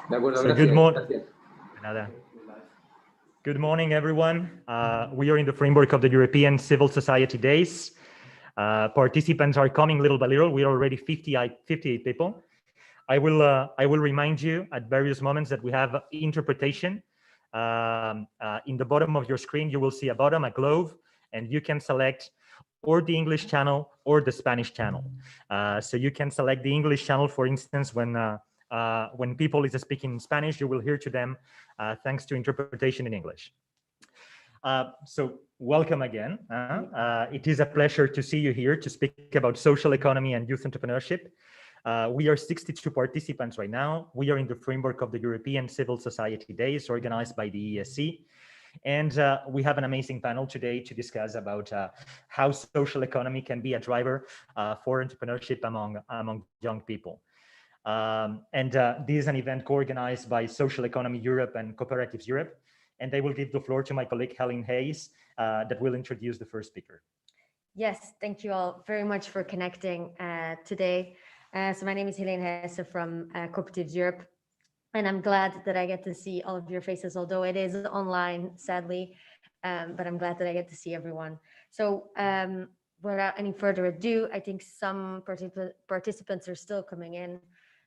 So good morning, everyone. We are in the framework of the European Civil Society Days. Participants are coming little by little. We are already 58 people. I will remind you at various moments that we have interpretation. In the bottom of your screen, you will see a globe, and you can select or the English channel or the Spanish channel. So you can select the English channel, for instance, when people is speaking in Spanish, you will hear to them thanks to interpretation in English. So welcome again. It is a pleasure to see you here to speak about social economy and youth entrepreneurship. We are 62 participants right now. We are in the framework of the European Civil Society Days organized by the EESC. And we have an amazing panel today to discuss about how social economy can be a driver for entrepreneurship among young people. This is an event co-organized by Social Economy Europe and Cooperatives Europe. And I will give the floor to my colleague, Helen Hayes, that will introduce the first speaker. Yes, thank you all very much for connecting today. So my name is Helene Hesse from Cooperatives Europe. And I'm glad that I get to see all of your faces, although it is online, sadly, but I'm glad that I get to see everyone. So without any further ado, I think some participants are still coming in,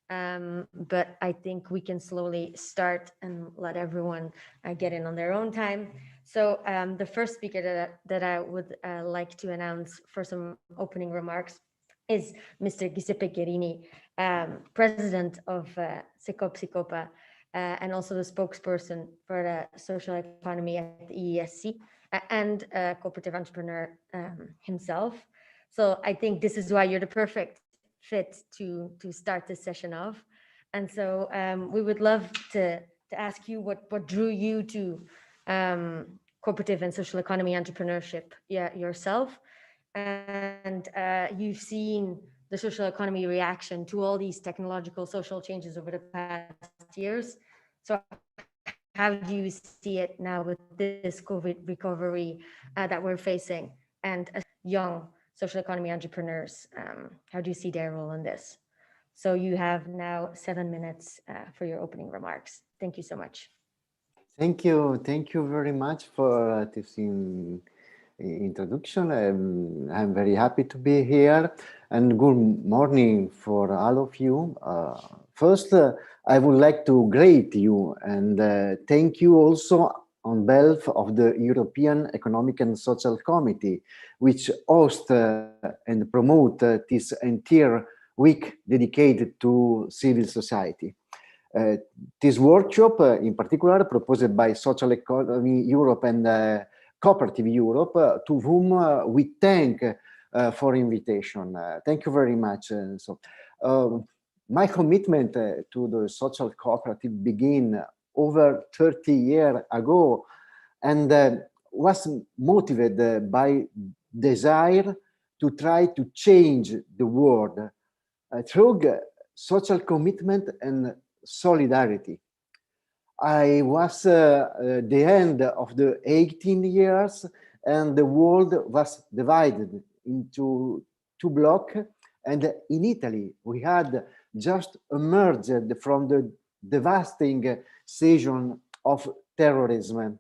but I think we can slowly start and let everyone get in on their own time. So the first speaker that I would like to announce for some opening remarks is Mr. Giuseppe Guerini, president of CECOP-CICOPA, and also the spokesperson for the social economy at the EESC, and a cooperative entrepreneur himself. So I think this is why you're the perfect fit to start this session off. And so we would love to ask you what drew you to cooperative and social economy entrepreneurship yourself. And you've seen the social economy reaction to all these technological social changes over the past years. So how do you see it now with this COVID recovery that we're facing? And as young social economy entrepreneurs, how do you see their role in this? So you have now 7 minutes for your opening remarks. Thank you so much. Thank you very much for this introduction. I'm very happy to be here, and good morning for all of you. First, I would like to greet you and thank you also on behalf of the European Economic and Social Committee, which hosts and promote this entire week dedicated to civil society. This workshop, in particular, proposed by Social Economy Europe and Cooperative Europe, to whom we thank for invitation. Thank you very much. My commitment to the social cooperative began over 30 years ago and was motivated by desire to try to change the world through social commitment and solidarity. I was the end of the 18 years and the world was divided into two blocks, and in Italy we had just emerged from the devastating season of terrorism.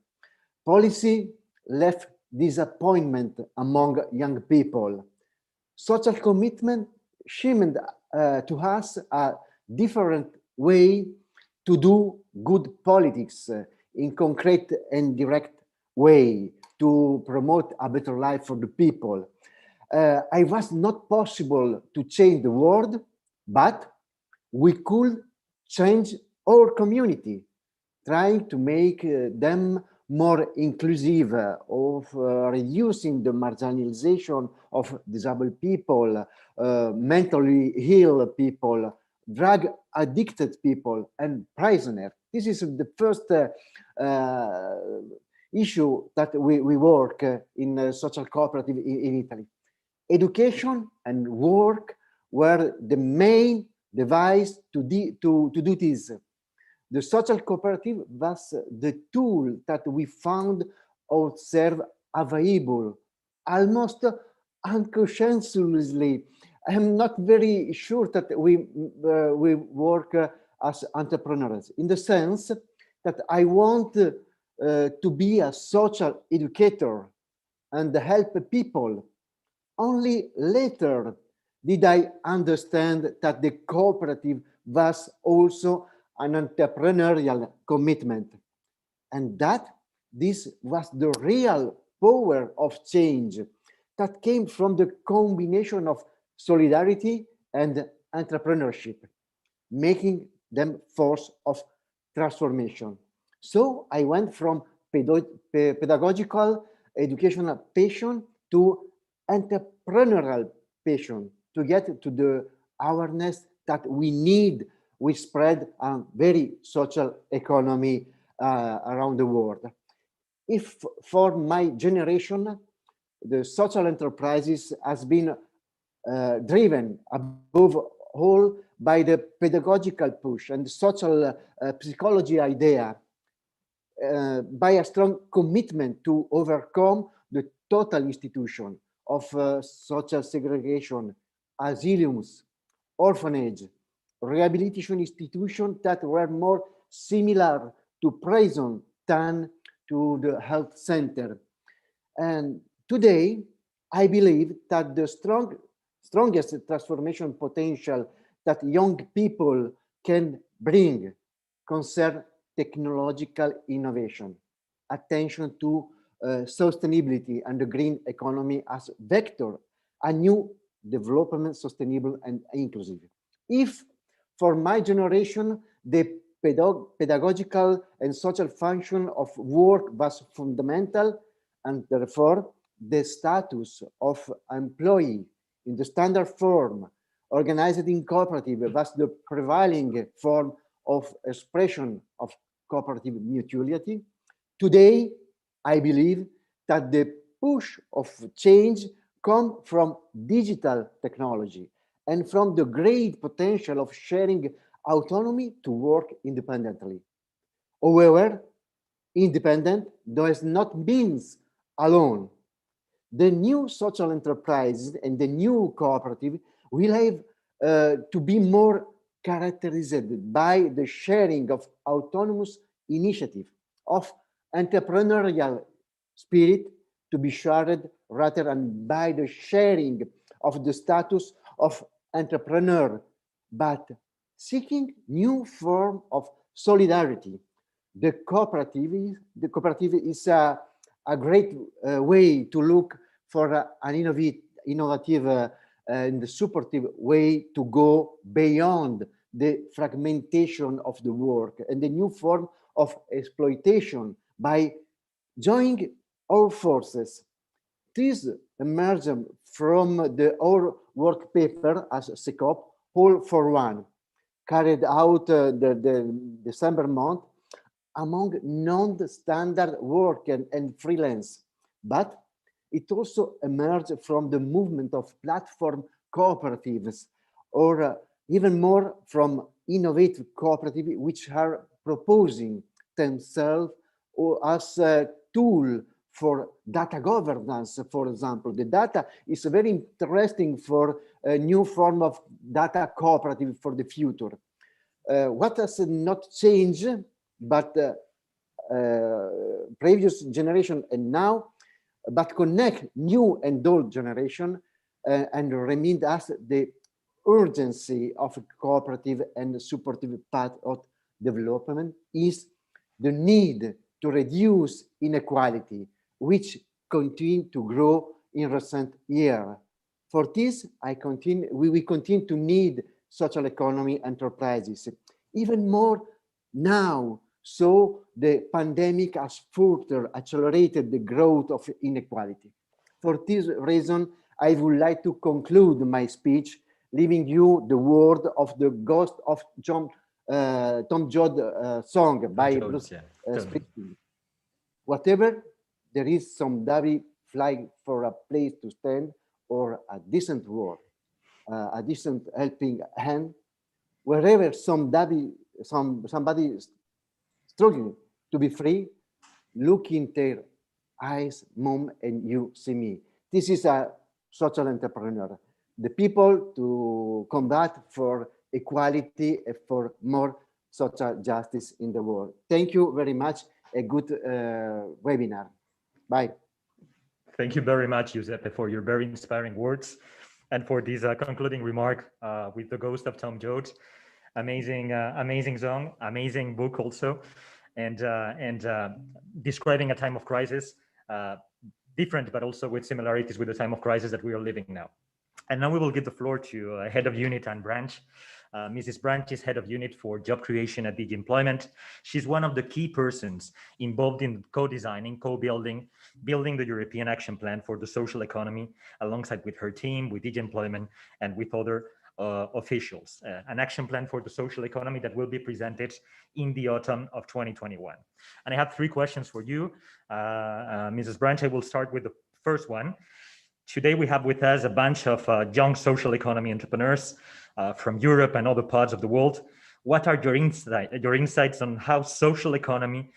Policy left disappointment among young people. Social commitment seemed to us a different way to do good politics in concrete and direct way to promote a better life for the people. It was not possible to change the world, but we could change our community, trying to make them more inclusive, of reducing the marginalization of disabled people, mentally ill people, drug addicted people, and prisoners. This is the first issue that we work in social cooperative in Italy. Education and work were the main device to do this. The social cooperative was the tool that we found ourselves available, almost unconsciously. I am not very sure that we work as entrepreneurs, in the sense that I want to be a social educator and help people. Only later did I understand that the cooperative was also an entrepreneurial commitment, and that this was the real power of change that came from the combination of solidarity and entrepreneurship, making them force of transformation. So I went from pedagogical educational passion to entrepreneurial passion to get to the awareness that we spread a very social economy around the world. If for my generation, the social enterprises has been driven above all by the pedagogical push and social psychology idea, by a strong commitment to overcome the total institution of social segregation, asylums, orphanage, rehabilitation institutions that were more similar to prison than to the health center. And today, I believe that the strongest transformation potential that young people can bring concern technological innovation, attention to sustainability and the green economy as vector, a new development, sustainable and inclusive. If for my generation, the pedagogical and social function of work was fundamental, and therefore the status of employee in the standard form organized in cooperative was the prevailing form of expression of cooperative mutuality. Today, I believe that the push of change comes from digital technology and from the great potential of sharing autonomy to work independently. However, independent does not mean alone. The new social enterprises and the new cooperative will have to be more characterized by the sharing of autonomous initiative, of entrepreneurial spirit to be shared rather than by the sharing of the status of entrepreneur, but seeking new form of solidarity. The cooperative is a great way to look for an innovative and supportive way to go beyond the fragmentation of the work and the new form of exploitation by joining all forces. This emerged from our work paper as CECOP, All for One, carried out the December month among non-standard work and freelance, but it also emerged from the movement of platform cooperatives, or even more from innovative cooperatives which are proposing themselves as a tool for data governance, for example. The data is very interesting for a new form of data cooperative for the future. What has not changed, but previous generation and now, but connect new and old generation and remind us the urgency of a cooperative and supportive path of development is the need to reduce inequality, which continue to grow in recent years. For this, we will continue to need social economy enterprises, even more now. So the pandemic has further accelerated the growth of inequality. For this reason, I would like to conclude my speech, leaving you the word of the Ghost of Tom Joad song by Bruce Springsteen. Whatever there is, some Davy flying for a place to stand, or a decent word, a decent helping hand, wherever somebody is struggling to be free, look in their eyes, mom, and you see me. This is a social entrepreneur. The people to combat for equality and for more social justice in the world. Thank you very much. A good webinar. Bye. Thank you very much, Giuseppe, for your very inspiring words and for this concluding remark with the ghost of Tom Joad. Amazing, amazing song, amazing book also, and describing a time of crisis, different but also with similarities with the time of crisis that we are living now. And now we will give the floor to Head of Unit and Branch. Mrs. Branch is Head of Unit for Job Creation at DG Employment. She's one of the key persons involved in co-designing, building the European Action Plan for the social economy, alongside with her team, with DG Employment, and with other officials. An action plan for the social economy that will be presented in the autumn of 2021. And I have 3 questions for you, Mrs. Branch. I will start with the first one. Today we have with us a bunch of young social economy entrepreneurs from Europe and other parts of the world. What are your insights on how social economy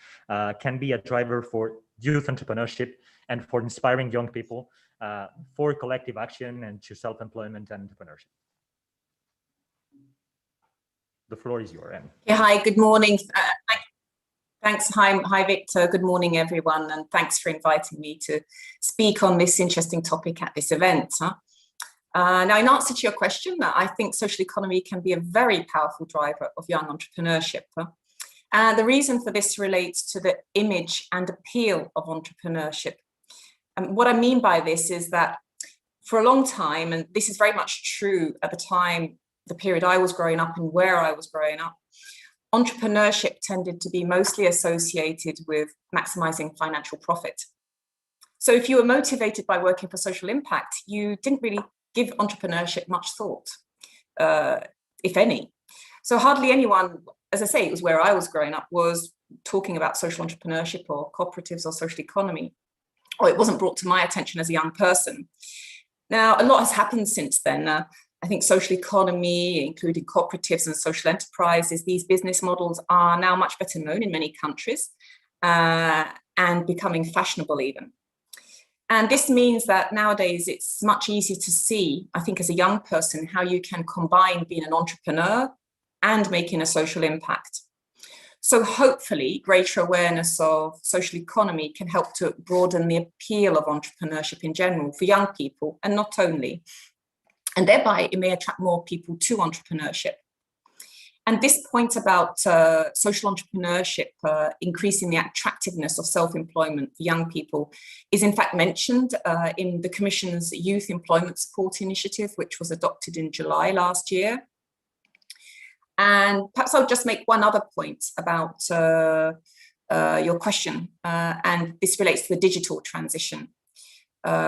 can be a driver for youth entrepreneurship and for inspiring young people for collective action and to self-employment and entrepreneurship? The floor is yours. Yeah, hi, good morning. Thanks. Hi, Victor. Good morning, everyone. And thanks for inviting me to speak on this interesting topic at this event. Now, in answer to your question, I think social economy can be a very powerful driver of young entrepreneurship. And the reason for this relates to the image and appeal of entrepreneurship. And what I mean by this is that for a long time, and this is very much true at the time, the period I was growing up and where I was growing up, entrepreneurship tended to be mostly associated with maximizing financial profit. So if you were motivated by working for social impact, you didn't really give entrepreneurship much thought, if any. So hardly anyone, as I say, it was where I was growing up, was talking about social entrepreneurship or cooperatives or social economy, or it wasn't brought to my attention as a young person. Now, a lot has happened since then. I think social economy, including cooperatives and social enterprises, these business models are now much better known in many countries and becoming fashionable even. And this means that nowadays it's much easier to see, I think as a young person, how you can combine being an entrepreneur and making a social impact. So hopefully greater awareness of social economy can help to broaden the appeal of entrepreneurship in general for young people, and not only. And thereby it may attract more people to entrepreneurship. And this point about social entrepreneurship increasing the attractiveness of self-employment for young people is in fact mentioned in the Commission's Youth Employment Support Initiative, which was adopted in July last year. And perhaps I'll just make one other point about your question, and this relates to the digital transition,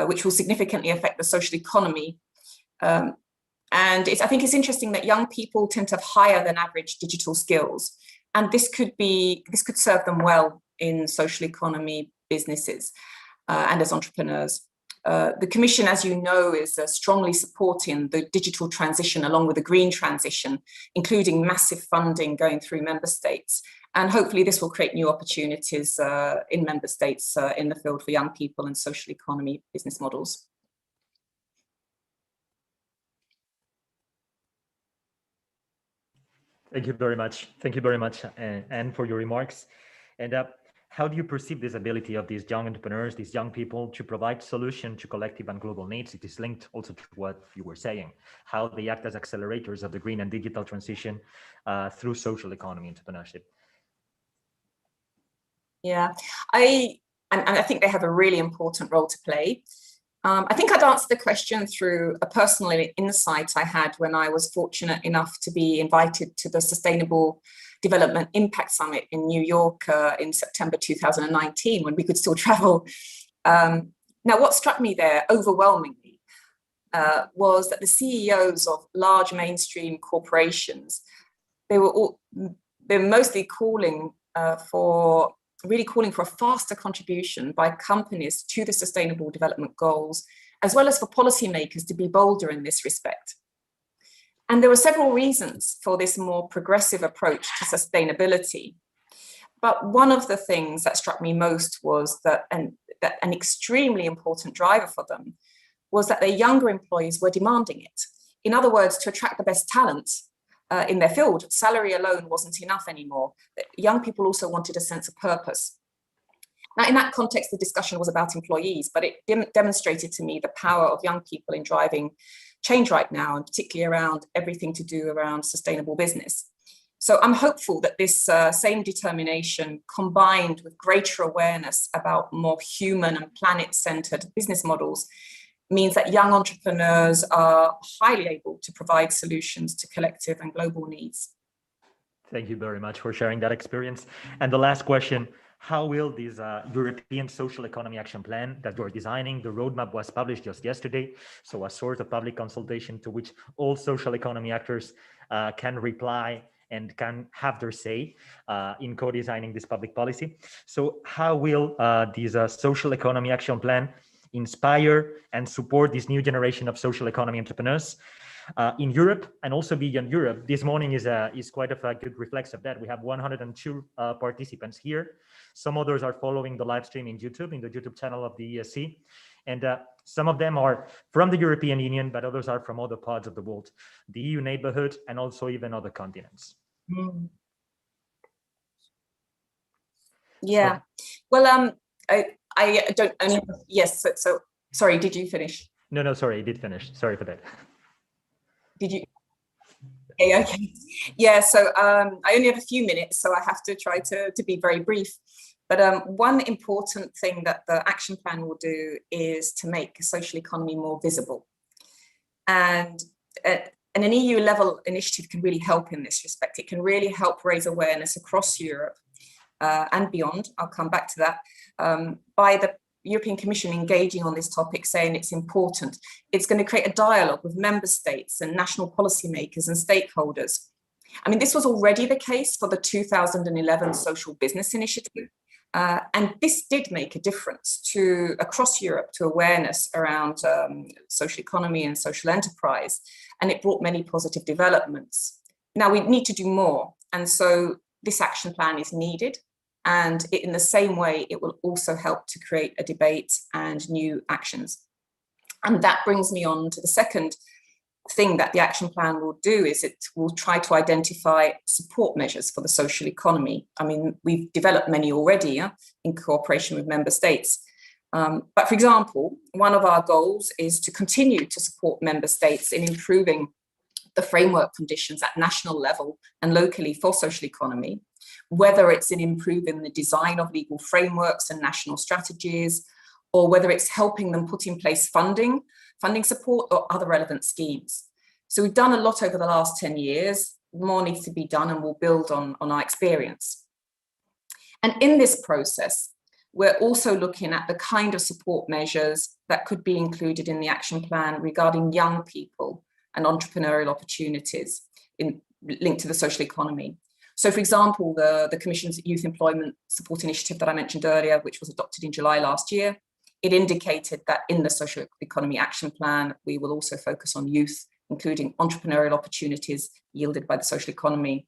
which will significantly affect the social economy. And I think it's interesting that young people tend to have higher than average digital skills, and this could serve them well in social economy businesses and as entrepreneurs. The Commission, as you know, is strongly supporting the digital transition along with the green transition, including massive funding going through member states. And hopefully this will create new opportunities in member states in the field for young people and social economy business models. Thank you very much. Thank you very much, Anne, for your remarks. And how do you perceive this ability of these young entrepreneurs, these young people, to provide solution to collective and global needs? It is linked also to what you were saying, how they act as accelerators of the green and digital transition through social economy entrepreneurship. Yeah, I think they have a really important role to play. I think I'd answer the question through a personal insight I had when I was fortunate enough to be invited to the Sustainable Development Impact Summit in New York in September 2019, when we could still travel. Now, what struck me there overwhelmingly was that the CEOs of large mainstream corporations, they were mostly calling for a faster contribution by companies to the Sustainable Development Goals, as well as for policymakers to be bolder in this respect. And there were several reasons for this more progressive approach to sustainability. But one of the things that struck me most was that an extremely important driver for them was that their younger employees were demanding it. In other words, to attract the best talent, in their field. Salary alone wasn't enough anymore. Young people also wanted a sense of purpose. Now, in that context, the discussion was about employees, but it demonstrated to me the power of young people in driving change right now, and particularly around everything to do around sustainable business. So I'm hopeful that this same determination, combined with greater awareness about more human and planet-centered business models, means that young entrepreneurs are highly able to provide solutions to collective and global needs. Thank you very much for sharing that experience. And the last question, how will this European Social Economy Action Plan that you're designing, the roadmap was published just yesterday, so a sort of public consultation to which all social economy actors can reply and can have their say in co-designing this public policy. So how will this Social Economy Action Plan inspire and support this new generation of social economy entrepreneurs in Europe and also beyond Europe? This morning is quite of a good reflex of that. We have 102 participants here. Some others are following the live stream in YouTube, in the YouTube channel of the EESC. And some of them are from the European Union, but others are from other parts of the world, the EU neighborhood, and also even other continents. Mm. Yeah, well, I don't only, yes, so sorry, did you finish? No, sorry, I did finish. Sorry for that. Did you? Okay. Yeah, so I only have a few minutes, so I have to try to be very brief. But one important thing that the action plan will do is to make a social economy more visible. And an EU level initiative can really help in this respect. It can really help raise awareness across Europe and beyond. I'll come back to that, by the European Commission engaging on this topic, saying it's important. It's going to create a dialogue with member states and national policymakers and stakeholders. I mean, this was already the case for the 2011 Social Business Initiative. And this did make a difference across Europe to awareness around social economy and social enterprise. And it brought many positive developments. Now we need to do more. And so this action plan is needed. And in the same way, it will also help to create a debate and new actions. And that brings me on to the second thing that the action plan will do, is it will try to identify support measures for the social economy. I mean, we've developed many already in cooperation with member states. But for example, one of our goals is to continue to support member states in improving the framework conditions at national level and locally for social economy, whether it's in improving the design of legal frameworks and national strategies, or whether it's helping them put in place funding support or other relevant schemes. So we've done a lot over the last 10 years, more needs to be done, and we'll build on our experience. And in this process, we're also looking at the kind of support measures that could be included in the action plan regarding young people and entrepreneurial opportunities linked to the social economy. So for example, the Commission's Youth Employment Support Initiative that I mentioned earlier, which was adopted in July last year, it indicated that in the Social Economy Action Plan, we will also focus on youth, including entrepreneurial opportunities yielded by the social economy.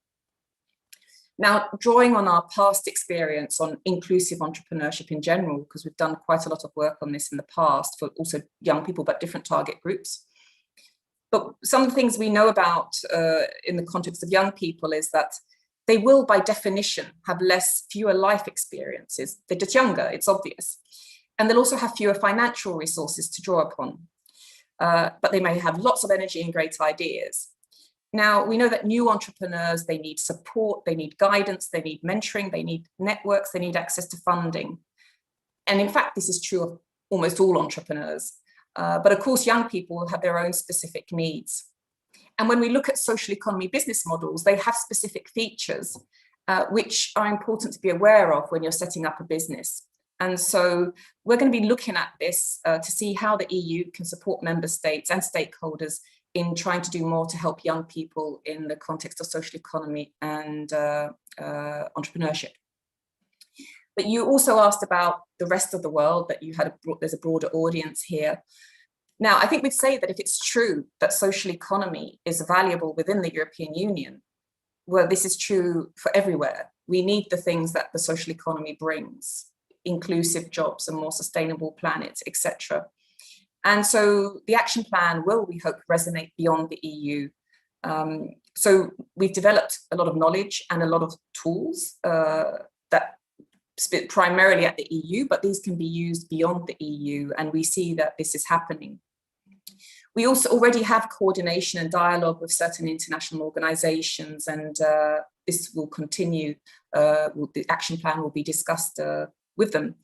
Now, drawing on our past experience on inclusive entrepreneurship in general, because we've done quite a lot of work on this in the past for also young people, but different target groups. But some of the things we know about in the context of young people is that they will, by definition, have fewer life experiences. They're just younger, it's obvious. And they'll also have fewer financial resources to draw upon. But they may have lots of energy and great ideas. Now, we know that new entrepreneurs, they need support, they need guidance, they need mentoring, they need networks, they need access to funding. And in fact, this is true of almost all entrepreneurs. But of course, young people have their own specific needs. And when we look at social economy business models, they have specific features which are important to be aware of when you're setting up a business. And so we're going to be looking at this to see how the EU can support member states and stakeholders in trying to do more to help young people in the context of social economy and entrepreneurship. But you also asked about the rest of the world, that there's a broader audience here. Now, I think we'd say that if it's true that social economy is valuable within the European Union, well, this is true for everywhere. We need the things that the social economy brings: inclusive jobs, a more sustainable planet, etc. And so the action plan will, we hope, resonate beyond the EU. So we've developed a lot of knowledge and a lot of tools that spit primarily at the EU, but these can be used beyond the EU, and we see that this is happening. We also already have coordination and dialogue with certain international organizations, and this will continue. The action plan will be discussed with them.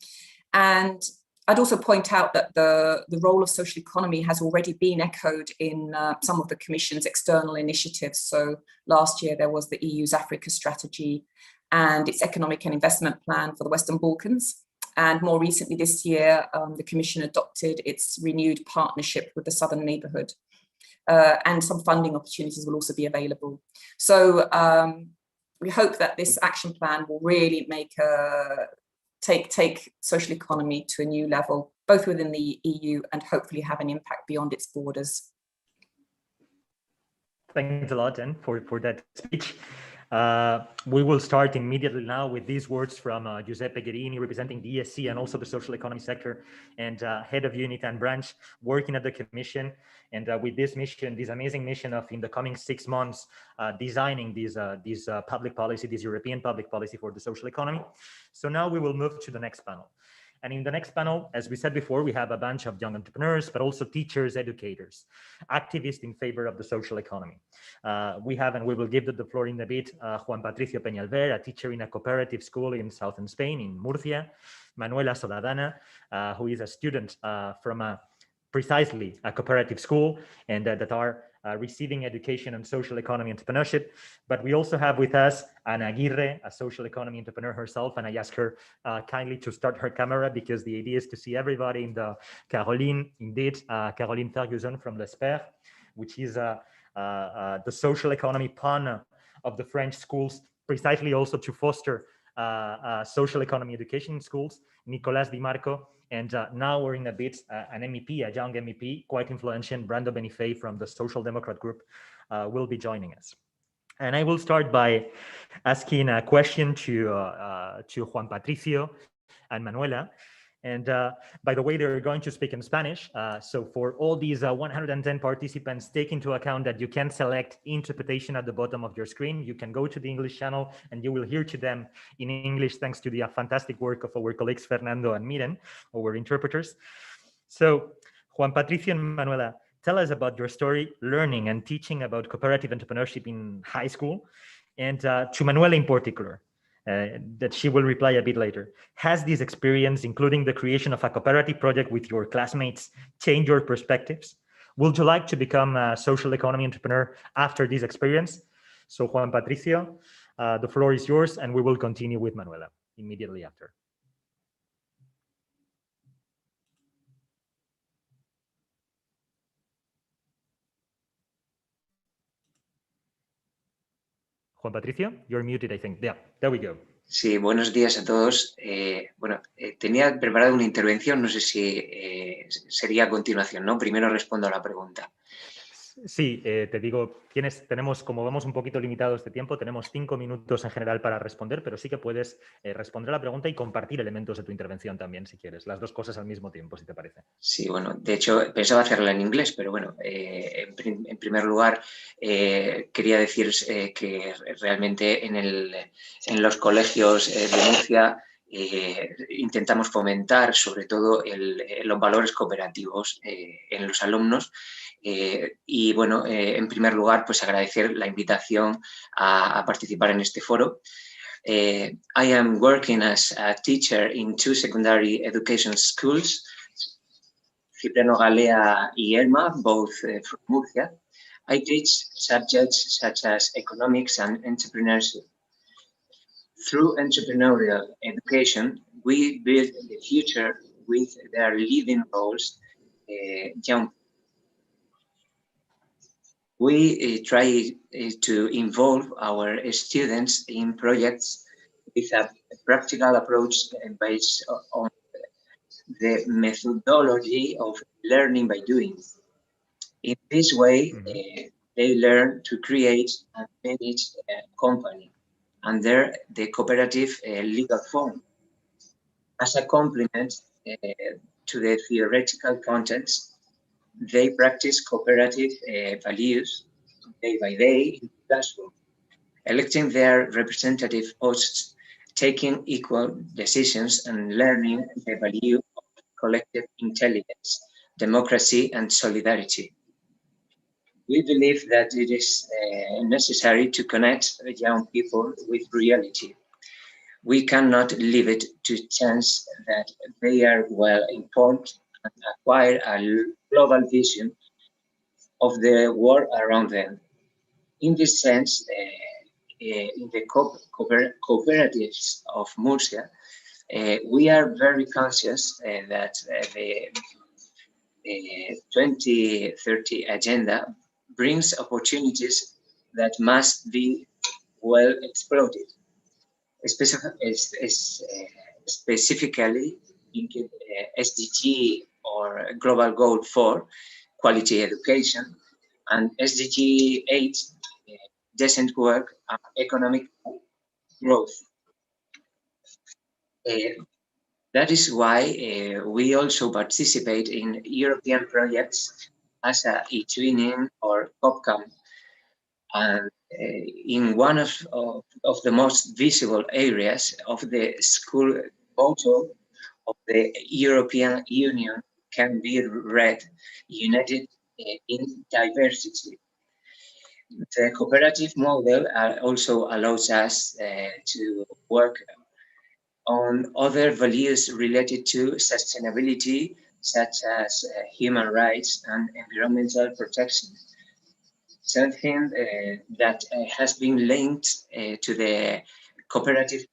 And I'd also point out that the role of social economy has already been echoed in some of the Commission's external initiatives. So last year there was the EU's Africa strategy and its economic and investment plan for the Western Balkans. And more recently this year, the Commission adopted its renewed partnership with the Southern Neighbourhood. And some funding opportunities will also be available. So we hope that this action plan will really make take social economy to a new level, both within the EU and hopefully have an impact beyond its borders. Thanks a lot, Jen, for that speech. We will start immediately now with these words from Giuseppe Guerini, representing the EESC and also the social economy sector, and head of unit and branch, working at the Commission. And with this mission, this amazing mission of, in the coming 6 months, designing this public policy, this European public policy for the social economy. So now we will move to the next panel. And in the next panel, as we said before, we have a bunch of young entrepreneurs, but also teachers, educators, activists in favor of the social economy. We have, and we will give the floor in a bit, Juan Patricio Peñalver, a teacher in a cooperative school in southern Spain, in Murcia. Manuela, who is a student from precisely a cooperative school, and that are receiving education on social economy entrepreneurship. But we also have with us an Aguirre, a social economy entrepreneur herself, and I ask her kindly to start her camera because the idea is to see everybody in the Caroline, indeed, Caroline Ferguson from L'ESPER, which is the social economy pun of the French schools, precisely also to foster social economy education in schools. Nicolás Dimarco, and now we're in a bit an MEP, a young MEP, quite influential, Brando Benefei from the Social Democrat group will be joining us. And I will start by asking a question to Juan Patricio and Manuela. And by the way, they're going to speak in Spanish. So for all these 110 participants, take into account that you can select interpretation at the bottom of your screen. You can go to the English channel and you will hear to them in English, thanks to the fantastic work of our colleagues, Fernando and Miren, our interpreters. So Juan Patricio and Manuela, tell us about your story, learning and teaching about cooperative entrepreneurship in high school. And to Manuela in particular, that she will reply a bit later. Has this experience, including the creation of a cooperative project with your classmates, changed your perspectives? Would you like to become a social economy entrepreneur after this experience? So Juan Patricio, the floor is yours, and we will continue with Manuela immediately after. Juan Patricio, you're muted, I think. Yeah, there we go. Sí, buenos días a todos. Tenía preparada una intervención, no sé si sería a continuación, ¿no? Primero respondo a la pregunta. Sí, te digo, tenemos, como vamos un poquito limitado este tiempo, tenemos 5 minutos en general para responder, pero sí que puedes responder a la pregunta y compartir elementos de tu intervención también, si quieres. Las dos cosas al mismo tiempo, si te parece. Sí, bueno, de hecho pensaba hacerla en inglés, pero bueno, en primer lugar quería decir que realmente en los colegios de Murcia intentamos fomentar sobre todo los valores cooperativos en los alumnos. Y bueno, en primer lugar, pues agradecer la invitación a participar en este foro. I am working as a teacher in 2 secondary education schools, Cipriano Galea y Elma, both from Murcia. I teach subjects such as economics and entrepreneurship. Through entrepreneurial education, we build the future with their leading roles, young. We try to involve our students in projects with a practical approach based on the methodology of learning by doing. In this way, they learn to create and manage a company under the cooperative legal form. As a complement to the theoretical context, they practice cooperative values day by day in classroom, electing their representative posts, taking equal decisions, and learning the value of collective intelligence, democracy, and solidarity. We believe that it is necessary to connect young people with reality. We cannot leave it to chance that they are well informed and acquire a global vision of the world around them. In this sense, in the cooperatives of Murcia, we are very conscious that the 2030 agenda brings opportunities that must be well exploited, specifically in SDG or Global Goal 4, quality education, and SDG 8, decent work and economic growth. That is why we also participate in European projects as a e-twinning or COP-CAM. And in one of the most visible areas of the school motto of the European Union can be read, united in diversity. The cooperative model also allows us to work on other values related to sustainability, such as human rights and environmental protection. Something that has been linked to the cooperative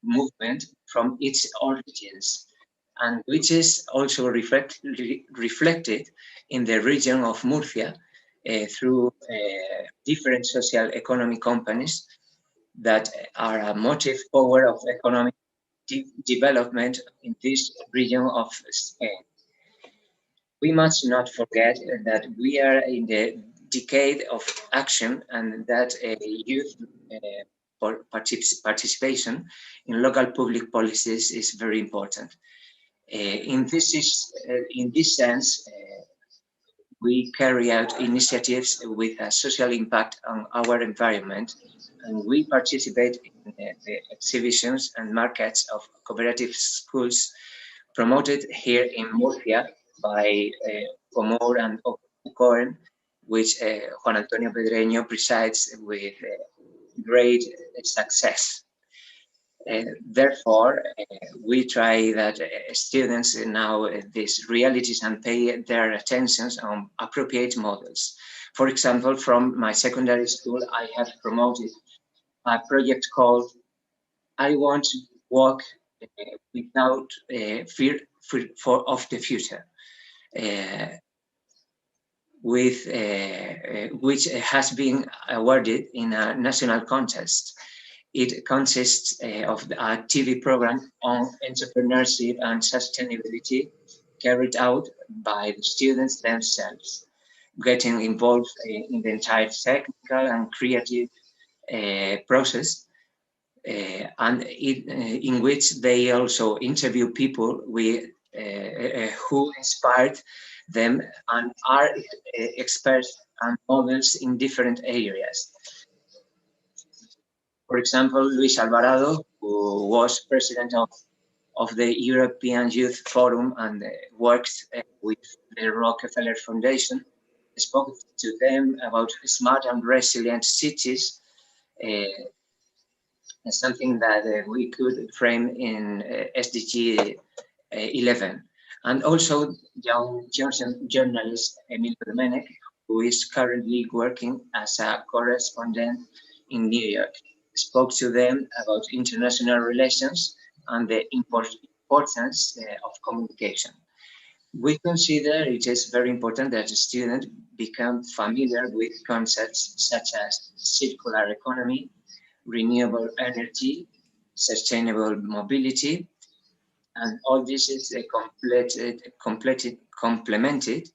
movement from its origins, and which is also reflected in the region of Murcia through different social economic companies that are a motive power of economic development in this region of Spain. We must not forget that we are in the decade of action, and that youth participation in local public policies is very important. In this sense, we carry out initiatives with a social impact on our environment, and we participate in the exhibitions and markets of cooperative schools promoted here in Murcia by Comor and Ocoen, which Juan Antonio Pedreño presides with great success. Therefore, we try that students know these realities and pay their attentions on appropriate models. For example, from my secondary school, I have promoted a project called I Want to Walk Without Fear of the Future, which has been awarded in a national contest. It consists of a TV program on entrepreneurship and sustainability carried out by the students themselves, getting involved in the entire technical and creative process, and in which they also interview people who inspired them and are experts and models in different areas. For example, Luis Alvarado, who was president of the European Youth Forum and works with the Rockefeller Foundation, spoke to them about smart and resilient cities, something that we could frame in SDG 11. And also young journalist Emilio Domenech, who is currently working as a correspondent in New York, spoke to them about international relations and the importance of communication. We consider it is very important that students become familiar with concepts such as circular economy, renewable energy, sustainable mobility, and all this is complemented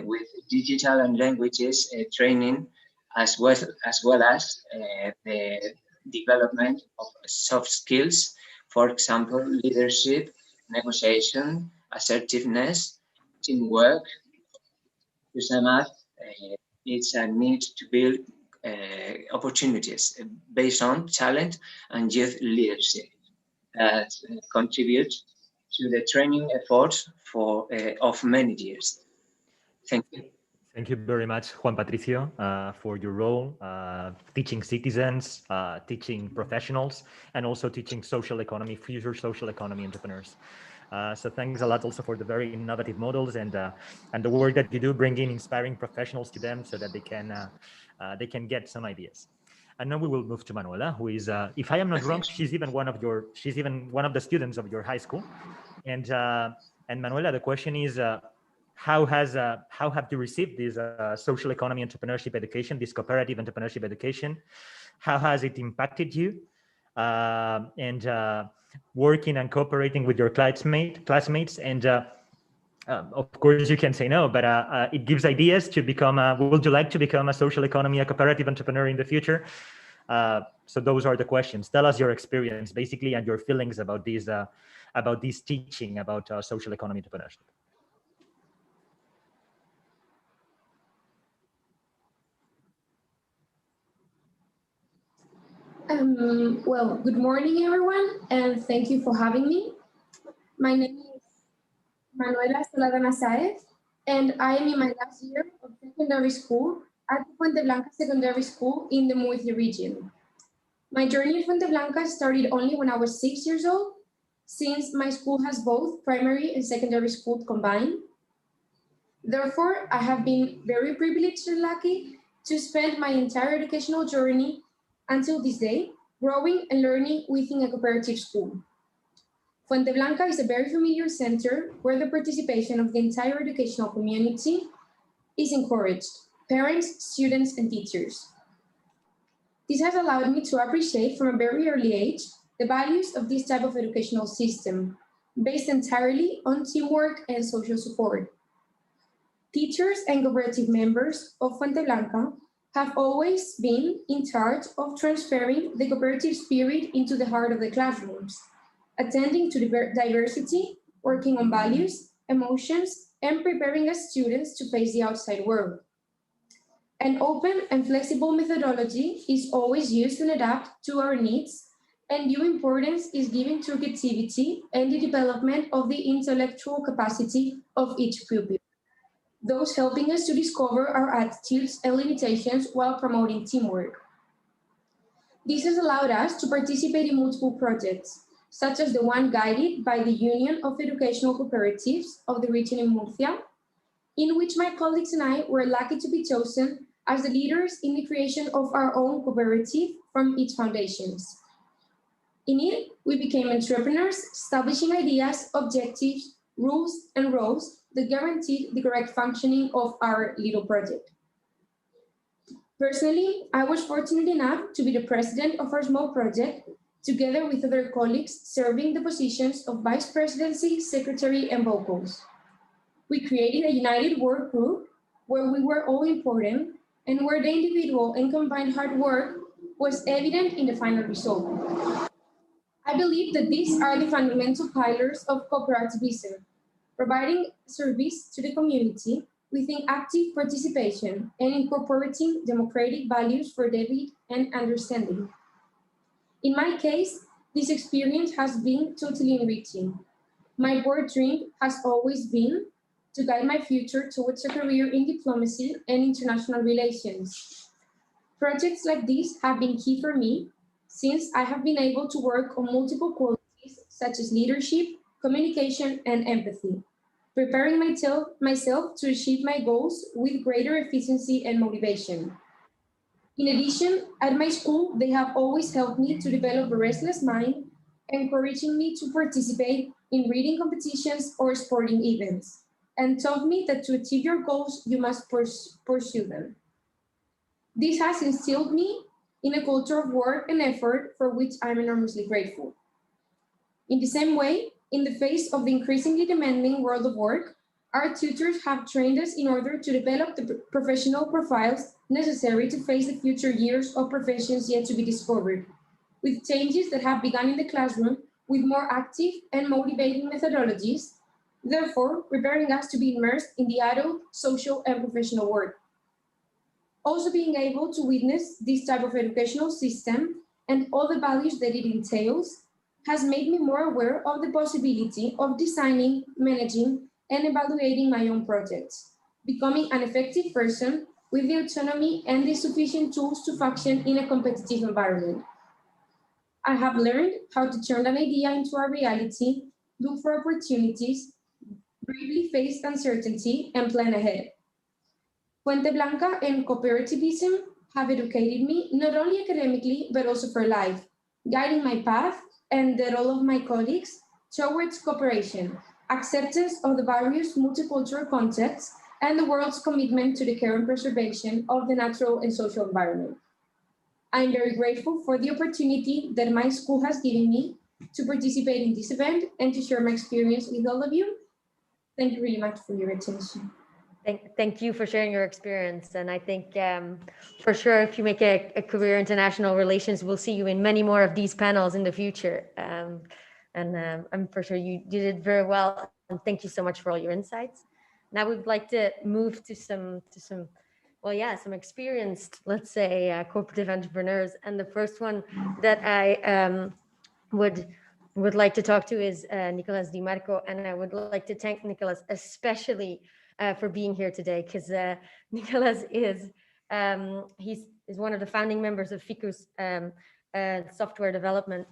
with digital and languages training, as well as the development of soft skills, for example, leadership, negotiation, assertiveness, teamwork. To sum up, it's a need to build opportunities based on talent and youth leadership that contribute to the training efforts of many years. Thank you. Thank you very much, Juan Patricio, for your role, teaching citizens, teaching professionals, and also teaching social economy, future social economy entrepreneurs. So thanks a lot also for the very innovative models and the work that you do, bringing inspiring professionals to them so that they can get some ideas. And now we will move to Manuela, who is, if I am not wrong, she's even one of the students of your high school. And Manuela, the question is, how have you received this social economy entrepreneurship education, this cooperative entrepreneurship education? How has it impacted you? And working and cooperating with your classmates, and of course you can say no, but it gives ideas to become. Would you like to become a social economy, a cooperative entrepreneur in the future? So those are the questions. Tell us your experience, basically, and your feelings about this teaching about social economy entrepreneurship. Well, good morning, everyone, and thank you for having me. My name is Manuela, and I am in my last year of secondary school at Fuente Blanca Secondary School in the Murcia region. My journey in Fuente Blanca started only when I was 6 years old, since my school has both primary and secondary school combined. Therefore, I have been very privileged and lucky to spend my entire educational journey until this day, growing and learning within a cooperative school. Fuente Blanca is a very familiar center where the participation of the entire educational community is encouraged, parents, students, and teachers. This has allowed me to appreciate from a very early age the values of this type of educational system, based entirely on teamwork and social support. Teachers and cooperative members of Fuente Blanca have always been in charge of transferring the cooperative spirit into the heart of the classrooms, attending to diversity, working on values, emotions, and preparing us students to face the outside world. An open and flexible methodology is always used and adapt to our needs, and due importance is given to creativity and the development of the intellectual capacity of each pupil, those helping us to discover our attitudes and limitations while promoting teamwork. This has allowed us to participate in multiple projects, such as the one guided by the Union of Educational Cooperatives of the region in Murcia, in which my colleagues and I were lucky to be chosen as the leaders in the creation of our own cooperative from its foundations. In it, we became entrepreneurs, establishing ideas, objectives, rules, and roles that guaranteed the correct functioning of our little project. Personally, I was fortunate enough to be the president of our small project, together with other colleagues serving the positions of vice presidency, secretary, and vocals. We created a united work group where we were all important and where the individual and combined hard work was evident in the final result. I believe that these are the fundamental pillars of cooperativism, providing service to the community within active participation and incorporating democratic values for debate and understanding. In my case, this experience has been totally enriching. My board dream has always been to guide my future towards a career in diplomacy and international relations. Projects like this have been key for me, since I have been able to work on multiple qualities such as leadership, communication, and empathy, preparing myself to achieve my goals with greater efficiency and motivation. In addition, at my school, they have always helped me to develop a restless mind, encouraging me to participate in reading competitions or sporting events, and taught me that to achieve your goals, you must pursue them. This has instilled me in a culture of work and effort for which I'm enormously grateful. In the same way, in the face of the increasingly demanding world of work, our tutors have trained us in order to develop the professional profiles necessary to face the future years of professions yet to be discovered, with changes that have begun in the classroom with more active and motivating methodologies, therefore preparing us to be immersed in the adult, social, and professional world. Also being able to witness this type of educational system and all the values that it entails has made me more aware of the possibility of designing, managing, and evaluating my own projects, becoming an effective person with the autonomy and the sufficient tools to function in a competitive environment. I have learned how to turn an idea into a reality, look for opportunities, bravely face uncertainty, and plan ahead. Fuente Blanca and cooperativism have educated me not only academically, but also for life, guiding my path and the role of my colleagues towards cooperation, acceptance of the various multicultural contexts, and the world's commitment to the care and preservation of the natural and social environment. I'm very grateful for the opportunity that my school has given me to participate in this event and to share my experience with all of you. Thank you really much for your attention. Thank you for sharing your experience. And I think for sure, if you make a career in international relations, we'll see you in many more of these panels in the future. I'm for sure you did very well. And thank you so much for all your insights. Now we'd like to move to some experienced, let's say, cooperative entrepreneurs. And the first one that I would like to talk to is Nicolás Dimarco. And I would like to thank Nicolás especially for being here today, because Nicolás is he's one of the founding members of FICU's software development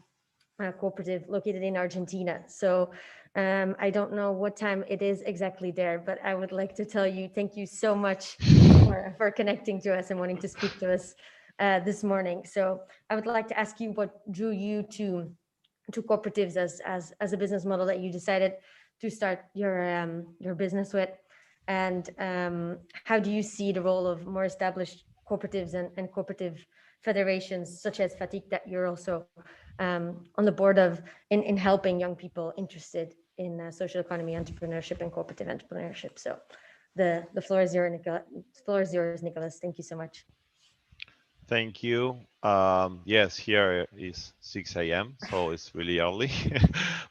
cooperative located in Argentina. So I don't know what time it is exactly there, but I would like to tell you thank you so much for connecting to us and wanting to speak to us this morning. So I would like to ask you what drew you to cooperatives as a business model that you decided to start your business with, and how do you see the role of more established cooperatives and cooperative federations such as FATTIC that you're also on the board of in helping young people interested in social economy, entrepreneurship, and cooperative entrepreneurship. So the floor is yours, Nicolás. Thank you so much. Thank you. Yes, here is 6 a.m., so it's really early.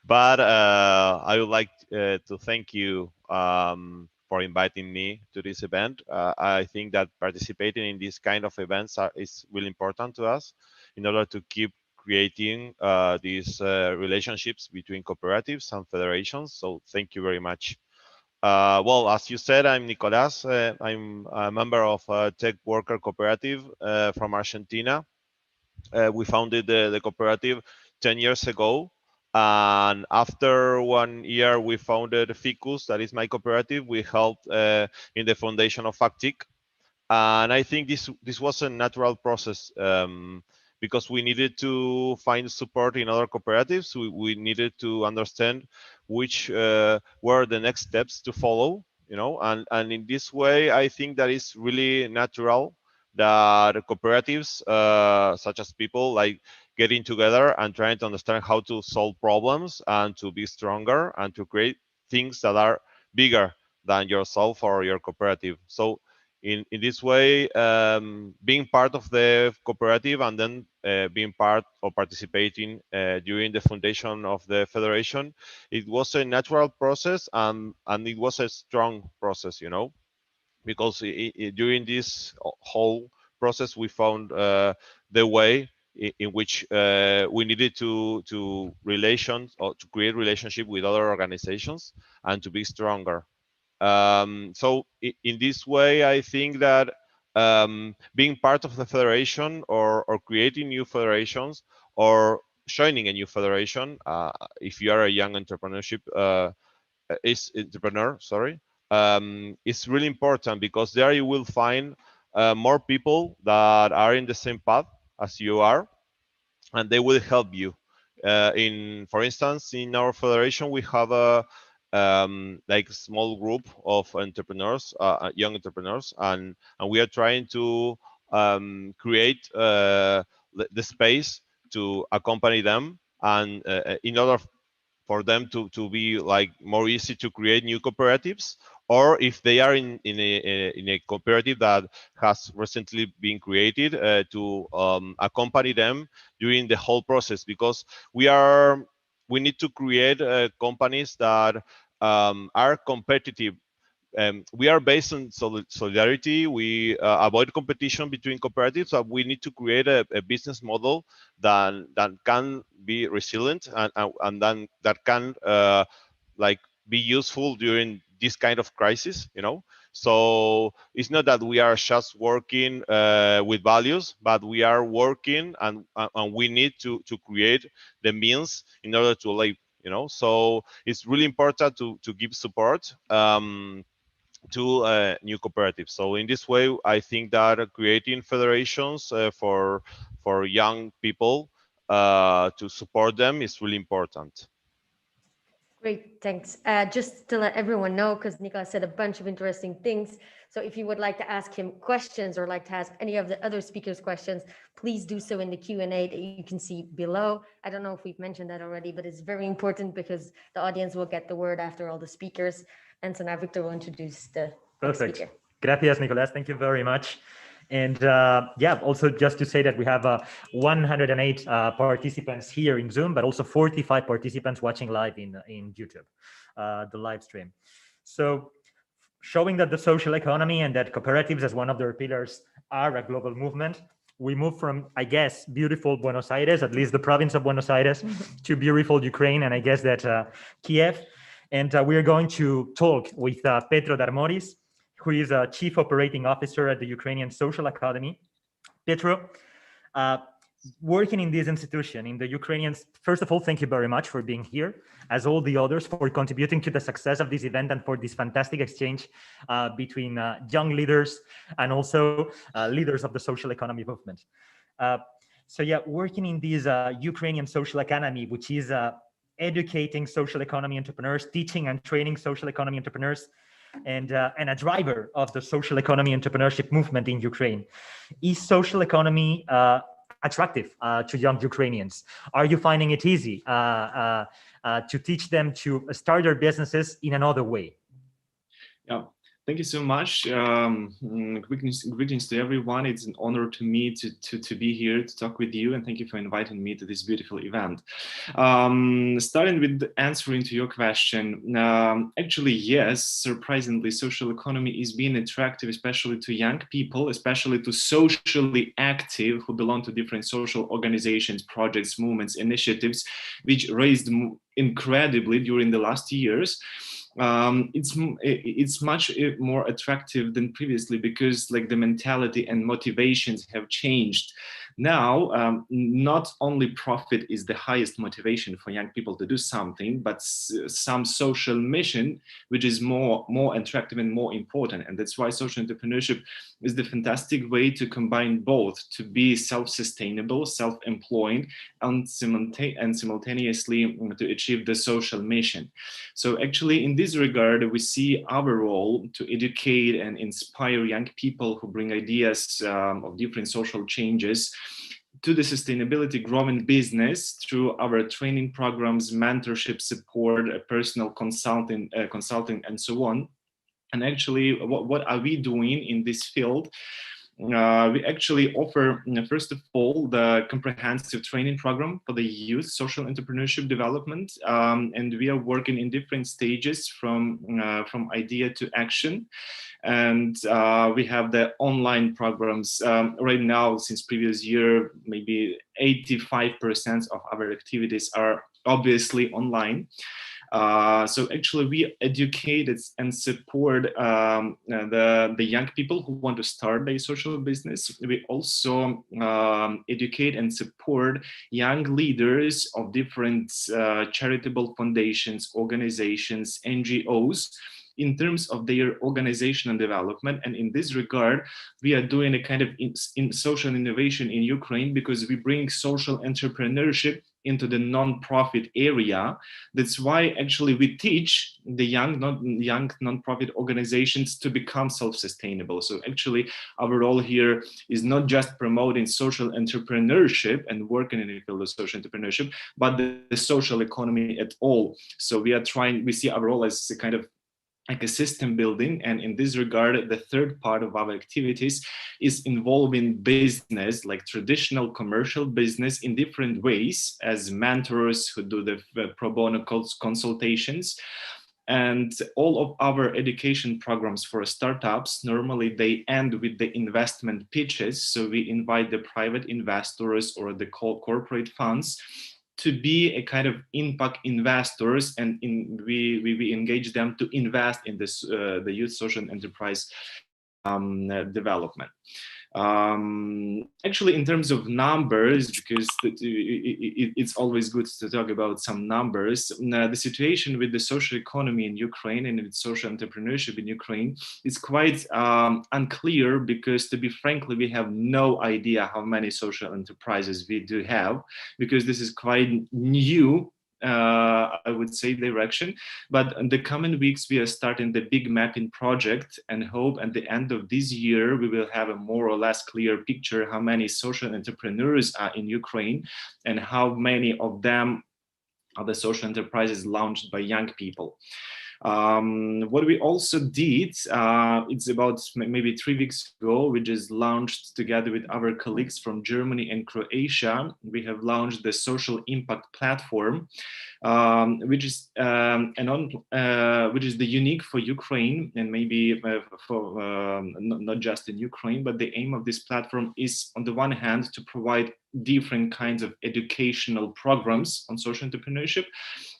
But I would like to thank you for inviting me to this event. I think that participating in these kind of events is really important to us in order to keep creating these relationships between cooperatives and federations. So thank you very much. Well, as you said, I'm Nicolás. I'm a member of a tech worker cooperative from Argentina. We founded the cooperative 10 years ago. And after 1 year, we founded FICUS, that is my cooperative. We helped in the foundation of FATTIC. And I think this was a natural process because we needed to find support in other cooperatives. We needed to understand which were the next steps to follow, you know, and in this way, I think that is really natural that cooperatives, such as people like getting together and trying to understand how to solve problems and to be stronger and to create things that are bigger than yourself or your cooperative. So in this way, being part of the cooperative and then being part or participating during the foundation of the federation, it was a natural process and it was a strong process, you know, because during this whole process, we found the way in which we needed to create relationship with other organizations and to be stronger. So in this way, I think that being part of the federation or creating new federations or joining a new federation, if you are a young entrepreneur, it's really important because there you will find more people that are in the same path as you are, and they will help you. For instance, in our federation, we have a like a small group of entrepreneurs, young entrepreneurs, and we are trying to create the space to accompany them, and in order for them to be like more easy to create new cooperatives, or if they are in a cooperative that has recently been created, to accompany them during the whole process, because we need to create companies that are competitive we are based on solidarity. We avoid competition between cooperatives, but we need to create a business model that can be resilient and then that can like be useful during this kind of crisis, you know. So it's not that we are just working with values, but we are working and we need to create the means in order to live, you know. So it's really important to give support to new cooperatives. So in this way, I think that creating federations for young people to support them is really important. Great, thanks. Just to let everyone know, because Nicolás said a bunch of interesting things. So if you would like to ask him questions or like to ask any of the other speakers questions, please do so in the Q&A that you can see below. I don't know if we've mentioned that already, but it's very important because the audience will get the word after all the speakers. And so now Victor will introduce the Perfect. speaker. Gracias, Nicolás. Thank you very much. And yeah, also just to say that we have 108 participants here in Zoom, but also 45 participants watching live in YouTube, the live stream. So showing that the social economy and that cooperatives as one of their pillars are a global movement, we move from, I guess, beautiful Buenos Aires, at least the province of Buenos Aires, to beautiful Ukraine, and I guess that Kiev. And we are going to talk with Petro Darmoris, who is a Chief Operating Officer at the Ukrainian Social Academy. Petro, working in this institution, in the Ukrainians, first of all, thank you very much for being here, as all the others, for contributing to the success of this event and for this fantastic exchange between young leaders and also leaders of the social economy movement. So yeah, working in this Ukrainian Social Academy, which is educating social economy entrepreneurs, teaching and training social economy entrepreneurs, and a driver of the social economy entrepreneurship movement in Ukraine. Is social economy attractive to young Ukrainians? Are you finding it easy to teach them to start their businesses in another way? Yeah. Thank you so much. Greetings to everyone. It's an honor to me to be here to talk with you, and thank you for inviting me to this beautiful event. Starting with answering to your question, actually, yes, surprisingly, social economy is being attractive, especially to young people, especially to socially active who belong to different social organizations, projects, movements, initiatives, which raised incredibly during the last years. It's much more attractive than previously because like the mentality and motivations have changed. Now, not only profit is the highest motivation for young people to do something, but some social mission, which is more attractive and more important. And that's why social entrepreneurship is the fantastic way to combine both, to be self-sustainable, self-employed, and simultaneously to achieve the social mission. So actually, in this regard, we see our role to educate and inspire young people who bring ideas of different social changes to the sustainability growing business through our training programs, mentorship support, personal consulting, and so on. And actually, what are we doing in this field? We actually offer, first of all, the comprehensive training program for the youth social entrepreneurship development, and we are working in different stages from idea to action. And we have the online programs right now. Since previous year, maybe 85% of our activities are obviously online. So actually we educate and support the young people who want to start a social business. We also educate and support young leaders of different charitable foundations, organizations, NGOs, in terms of their organizational development. And in this regard, we are doing a kind of in social innovation in Ukraine because we bring social entrepreneurship into the non-profit area. That's why actually we teach the young non-profit organizations to become self-sustainable. So actually our role here is not just promoting social entrepreneurship and working in the field of social entrepreneurship, but the social economy at all. So we see our role as a kind of like a system building. And in this regard, the third part of our activities is involving business, like traditional commercial business, in different ways, as mentors who do the pro bono consultations, And all of our education programs for startups, normally they end with the investment pitches. So we invite the private investors or the corporate funds to be a kind of impact investors, and we engage them to invest in this the youth social enterprise development. Actually, in terms of numbers, because it's always good to talk about some numbers, the situation with the social economy in Ukraine and with social entrepreneurship in Ukraine is quite unclear, because to be frankly, we have no idea how many social enterprises we do have, because this is quite new, I would say, direction. But in the coming weeks, we are starting the big mapping project, and hope at the end of this year, we will have a more or less clear picture how many social entrepreneurs are in Ukraine and how many of them are the social enterprises launched by young people. What we also did, it's about maybe 3 weeks ago, we just launched together with our colleagues from Germany and Croatia, we have launched the social impact platform, which is the unique for Ukraine, and maybe for not just in Ukraine, but the aim of this platform is, on the one hand, to provide different kinds of educational programs on social entrepreneurship,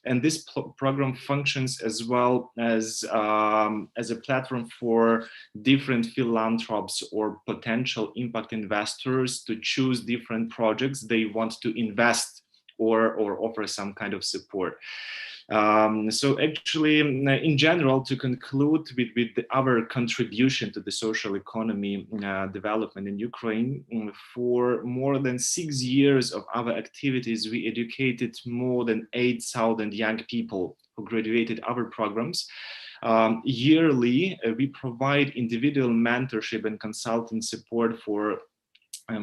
and this program functions as well as a platform for different philanthropes or potential impact investors to choose different projects they want to invest or offer some kind of support. So actually, in general, to conclude with our contribution to the social economy development in Ukraine, for more than 6 years of our activities, we educated more than 8,000 young people who graduated our programs. Yearly, we provide individual mentorship and consultant support for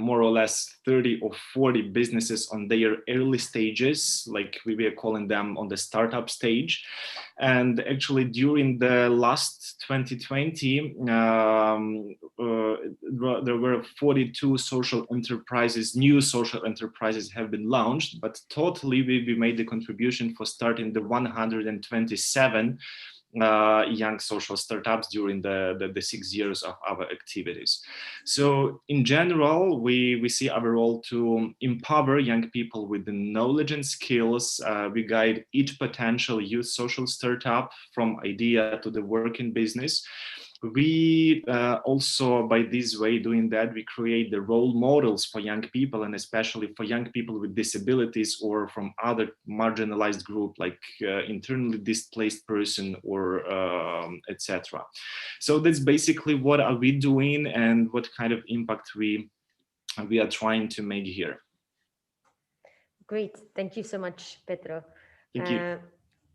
more or less 30 or 40 businesses on their early stages, like we were calling them on the startup stage. And actually during the last 2020, there were 42 social enterprises, new social enterprises have been launched, but totally we made the contribution for starting the 127 young social startups during the 6 years of our activities. So in general, we see our role to empower young people with the knowledge and skills. We guide each potential youth social startup from idea to the working business. We also, by this way, doing that, we create the role models for young people, and especially for young people with disabilities or from other marginalized group, like internally displaced person or etc. So that's basically what are we doing and what kind of impact we are trying to make here. Great, thank you so much, Petro. Thank you.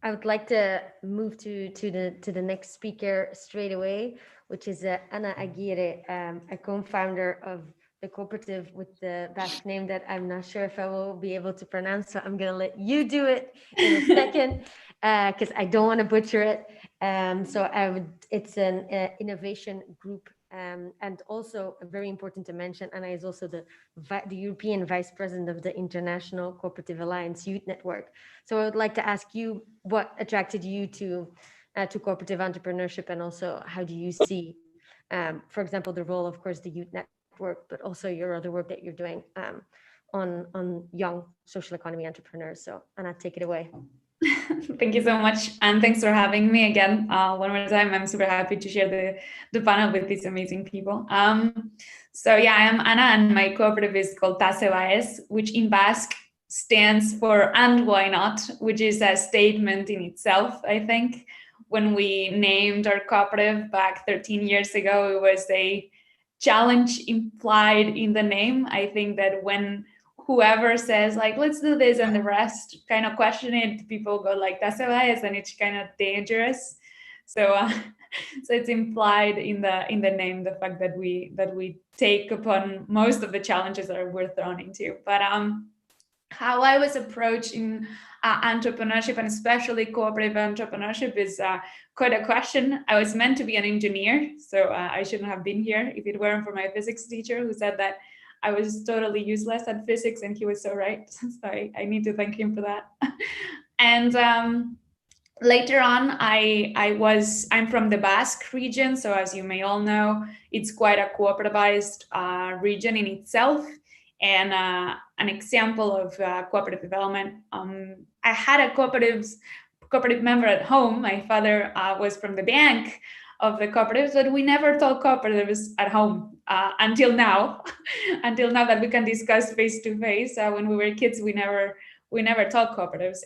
I would like to move to the next speaker straight away, which is Ana Aguirre, a co-founder of the cooperative with the Basque name that I'm not sure if I will be able to pronounce, so I'm gonna let you do it in a second, because I don't want to butcher it. It's an innovation group, and also very important to mention, Ana is also the European Vice President of the International Cooperative Alliance Youth Network. So I would like to ask you what attracted you to cooperative entrepreneurship, and also how do you see, for example, the role, of course, the Youth Network, but also your other work that you're doing on young social economy entrepreneurs. So Ana, take it away. Thank you so much, and thanks for having me again one more time. I'm super happy to share the panel with these amazing people. So yeah, I am Ana, and my cooperative is called TAZEBAEZ, which in Basque stands for "and why not," which is a statement in itself. I think when we named our cooperative back 13 years ago, it was a challenge implied in the name. I think that when whoever says like, let's do this, and the rest kind of question it, people go like, TAZEBAEZ, and it's kind of dangerous. So so it's implied in the name, the fact that we take upon most of the challenges that we're thrown into. But how I was approached in entrepreneurship, and especially cooperative entrepreneurship, is quite a question. I was meant to be an engineer, so I shouldn't have been here if it weren't for my physics teacher, who said that I was totally useless at physics, and he was so right. So I need to thank him for that. And Later on, I'm from the Basque region, so as you may all know, it's quite a cooperativized region in itself, and an example of cooperative development. I had a cooperative member at home. My father was from the bank of the cooperatives, but we never taught cooperatives at home until now. Until now that we can discuss face to face. When we were kids, we never taught cooperatives.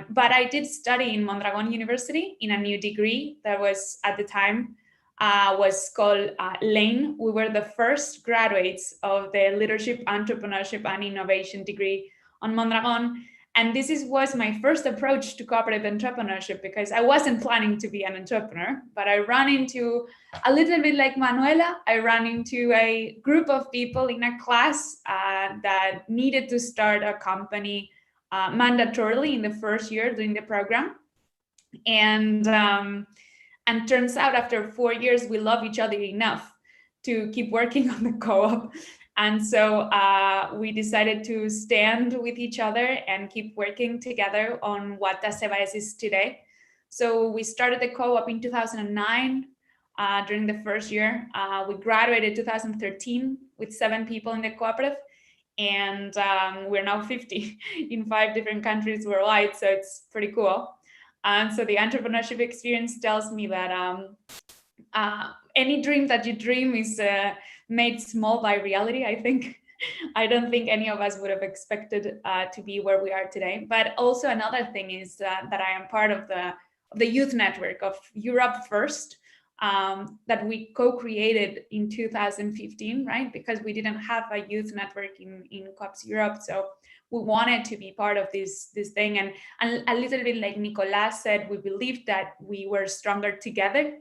But I did study in Mondragon University in a new degree that was at the time was called LANE. We were the first graduates of the Leadership, Entrepreneurship and Innovation degree on Mondragon. And this was my first approach to cooperative entrepreneurship, because I wasn't planning to be an entrepreneur, but I ran into, a little bit like Manuela, I ran into a group of people in a class that needed to start a company mandatorily in the first year doing the program. And turns out after 4 years, we love each other enough to keep working on the co-op. And so we decided to stand with each other and keep working together on what TAZEBAEZ is today. So we started the co-op in 2009 during the first year. We graduated 2013 with 7 people in the cooperative. And we're now 50 in 5 different countries worldwide. So it's pretty cool. And so the entrepreneurship experience tells me that any dream that you dream is made small by reality, I think. I don't think any of us would have expected to be where we are today. But also another thing is that I am part of the youth network of Europe First that we co-created in 2015, right? Because we didn't have a youth network in COPS Europe. So we wanted to be part of this thing. And a little bit like Nicolás said, we believed that we were stronger together.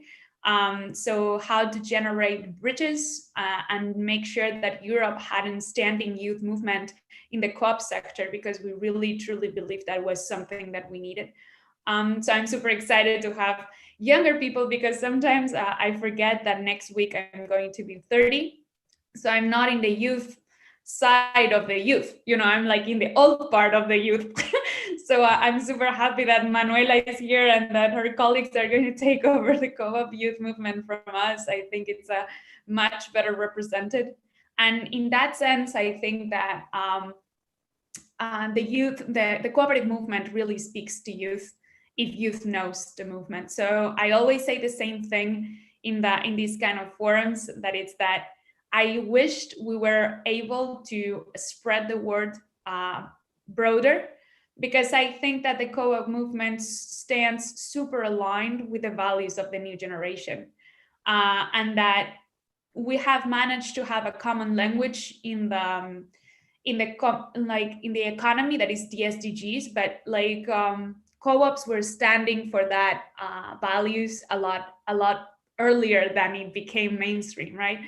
So how to generate bridges and make sure that Europe had a standing youth movement in the co-op sector, because we really truly believed that was something that we needed. So I'm super excited to have younger people, because sometimes I forget that next week I'm going to be 30. So I'm not in the youth side of the youth, I'm like in the old part of the youth. So I'm super happy that Manuela is here and that her colleagues are going to take over the co-op youth movement from us. I think it's much better represented. And in that sense, I think that the cooperative movement really speaks to youth if youth knows the movement. So I always say the same thing in these kind of forums, that it's that I wished we were able to spread the word broader, because I think that the co-op movement stands super aligned with the values of the new generation, and that we have managed to have a common language in the economy, that is the SDGs, but like co-ops were standing for that values a lot earlier than it became mainstream, right?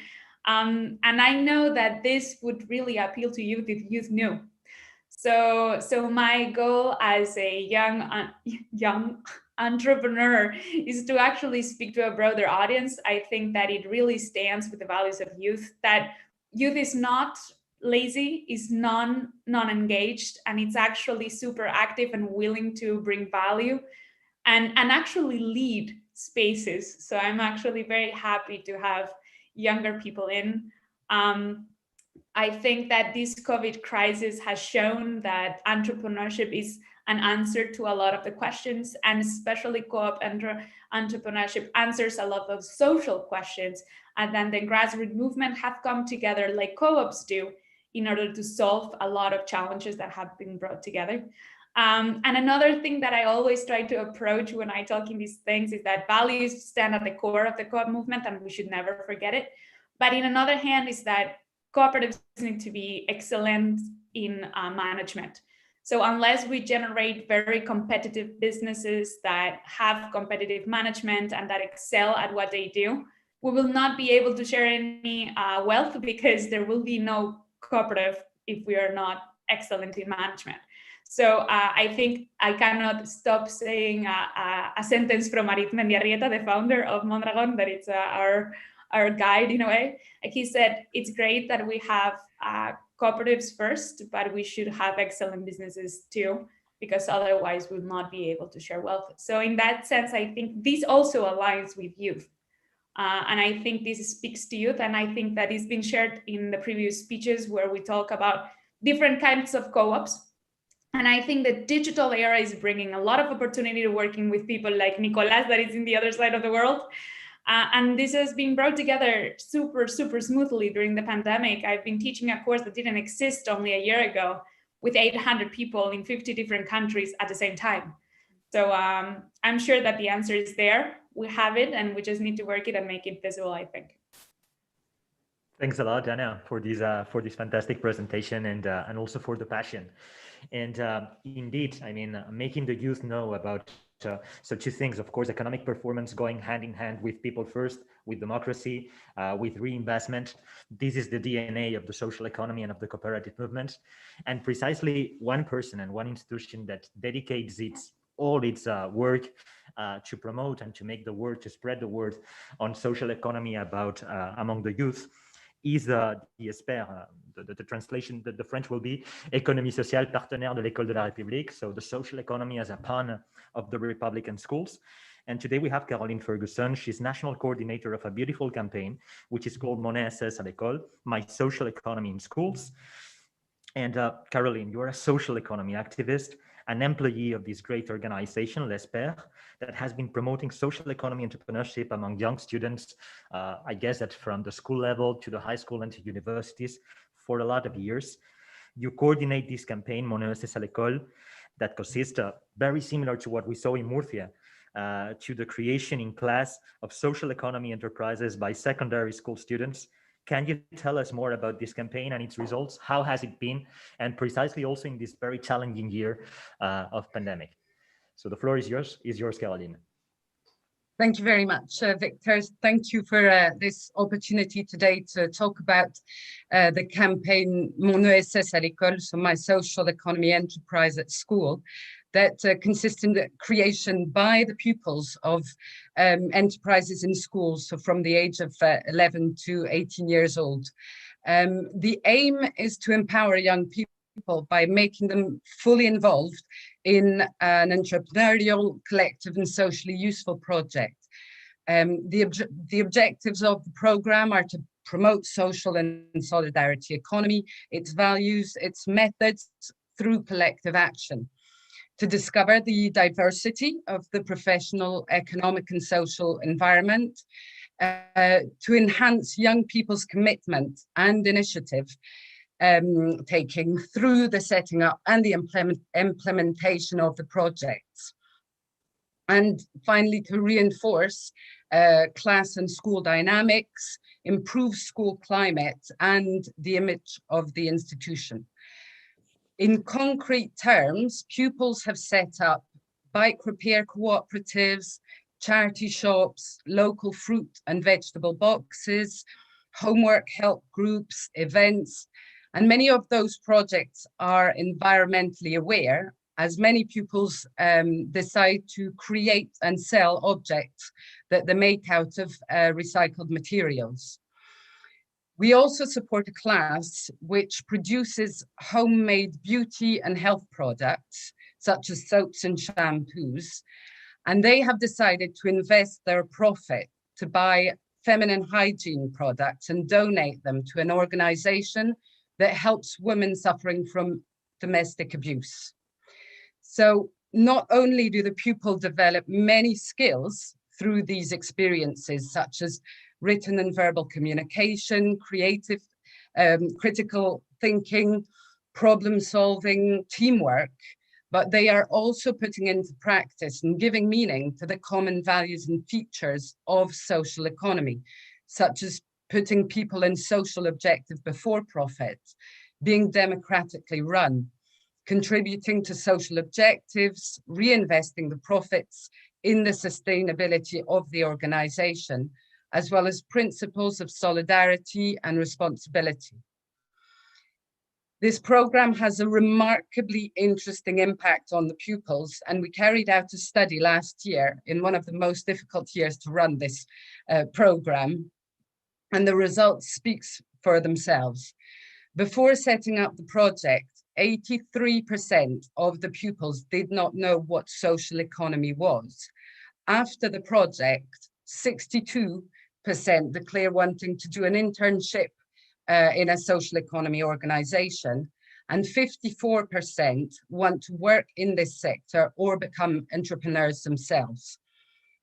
And I know that this would really appeal to youth if youth knew. So my goal as a young entrepreneur is to actually speak to a broader audience. I think that it really stands with the values of youth, that youth is not lazy, is non-engaged, and it's actually super active and willing to bring value and actually lead spaces. So I'm actually very happy to have younger people in. I think that this COVID crisis has shown that entrepreneurship is an answer to a lot of the questions, and especially co-op entrepreneurship answers a lot of social questions. And then the grassroots movement have come together like co-ops do in order to solve a lot of challenges that have been brought together. And another thing that I always try to approach when I talk in these things is that values stand at the core of the co-op movement, and we should never forget it. But in another hand is that cooperatives need to be excellent in management. So unless we generate very competitive businesses that have competitive management and that excel at what they do, we will not be able to share any wealth, because there will be no cooperative if we are not excellent in management. So I think I cannot stop saying a sentence from Arizmendiarrieta, the founder of Mondragon, that it's our guide in a way. Like he said, it's great that we have cooperatives first, but we should have excellent businesses too. because otherwise we'll not be able to share wealth. So in that sense, I think this also aligns with youth. And I think this speaks to youth, and I think that it's been shared in the previous speeches where we talk about different kinds of co-ops. And I think the digital era is bringing a lot of opportunity to working with people like Nicolás, that is in the other side of the world. And this has been brought together super, super smoothly during the pandemic. I've been teaching a course that didn't exist only a year ago with 800 people in 50 different countries at the same time. So I'm sure that the answer is there. We have it, and we just need to work it and make it visible, I think. Thanks a lot, Anna, for this fantastic presentation and also for the passion. And indeed, I mean, making the youth know about such things, of course, economic performance going hand in hand with people first, with democracy, with reinvestment. This is the DNA of the social economy and of the cooperative movement. And precisely one person and one institution that dedicates all its work to promote and to make the word, to spread the word on social economy about among the youth is l'ESPER. The translation, the French will be Économie sociale partenaire de l'École de la République. So the social economy as a partner of the Republican schools. And today we have Caroline Ferguson. She's national coordinator of a beautiful campaign, which is called Mon ESS à l'école, My Social Economy in Schools. And Caroline, you're a social economy activist, an employee of this great organization, l'ESPER, that has been promoting social economy entrepreneurship among young students, I guess that from the school level to the high school and to universities for a lot of years. You coordinate this campaign, Mon ESS à l'école, that consists very similar to what we saw in Murcia, to the creation in class of social economy enterprises by secondary school students. Can you tell us more about this campaign and its results? How has it been? And precisely also in this very challenging year of pandemic. So the floor is yours, Caroline. Thank you very much, Victor. Thank you for this opportunity today to talk about the campaign Mon ESS à l'école, so my social economy enterprise at school, that consists in the creation by the pupils of enterprises in schools, so from the age of 11 to 18 years old. The aim is to empower young people by making them fully involved in an entrepreneurial, collective and socially useful project. The objectives of the program are to promote social and solidarity economy, its values, its methods through collective action, to discover the diversity of the professional, economic and social environment, to enhance young people's commitment and initiative taking through the setting up and the implementation of the projects. And finally, to reinforce class and school dynamics, improve school climate and the image of the institution. In concrete terms, pupils have set up bike repair cooperatives, charity shops, local fruit and vegetable boxes, homework help groups, events, and many of those projects are environmentally aware, as many pupils decide to create and sell objects that they make out of recycled materials. We also support a class which produces homemade beauty and health products, such as soaps and shampoos, and they have decided to invest their profit to buy feminine hygiene products and donate them to an organization that helps women suffering from domestic abuse. So not only do the pupil develop many skills through these experiences, such as written and verbal communication, creative, critical thinking, problem solving, teamwork, but they are also putting into practice and giving meaning to the common values and features of social economy, such as putting people and social objective before profit, being democratically run, contributing to social objectives, reinvesting the profits in the sustainability of the organization, as well as principles of solidarity and responsibility. This program has a remarkably interesting impact on the pupils, and we carried out a study last year in one of the most difficult years to run this program, and the results speak for themselves. Before setting up the project, 83% of the pupils did not know what social economy was. After the project, 62% declare wanting to do an internship in a social economy organization, and 54% want to work in this sector or become entrepreneurs themselves.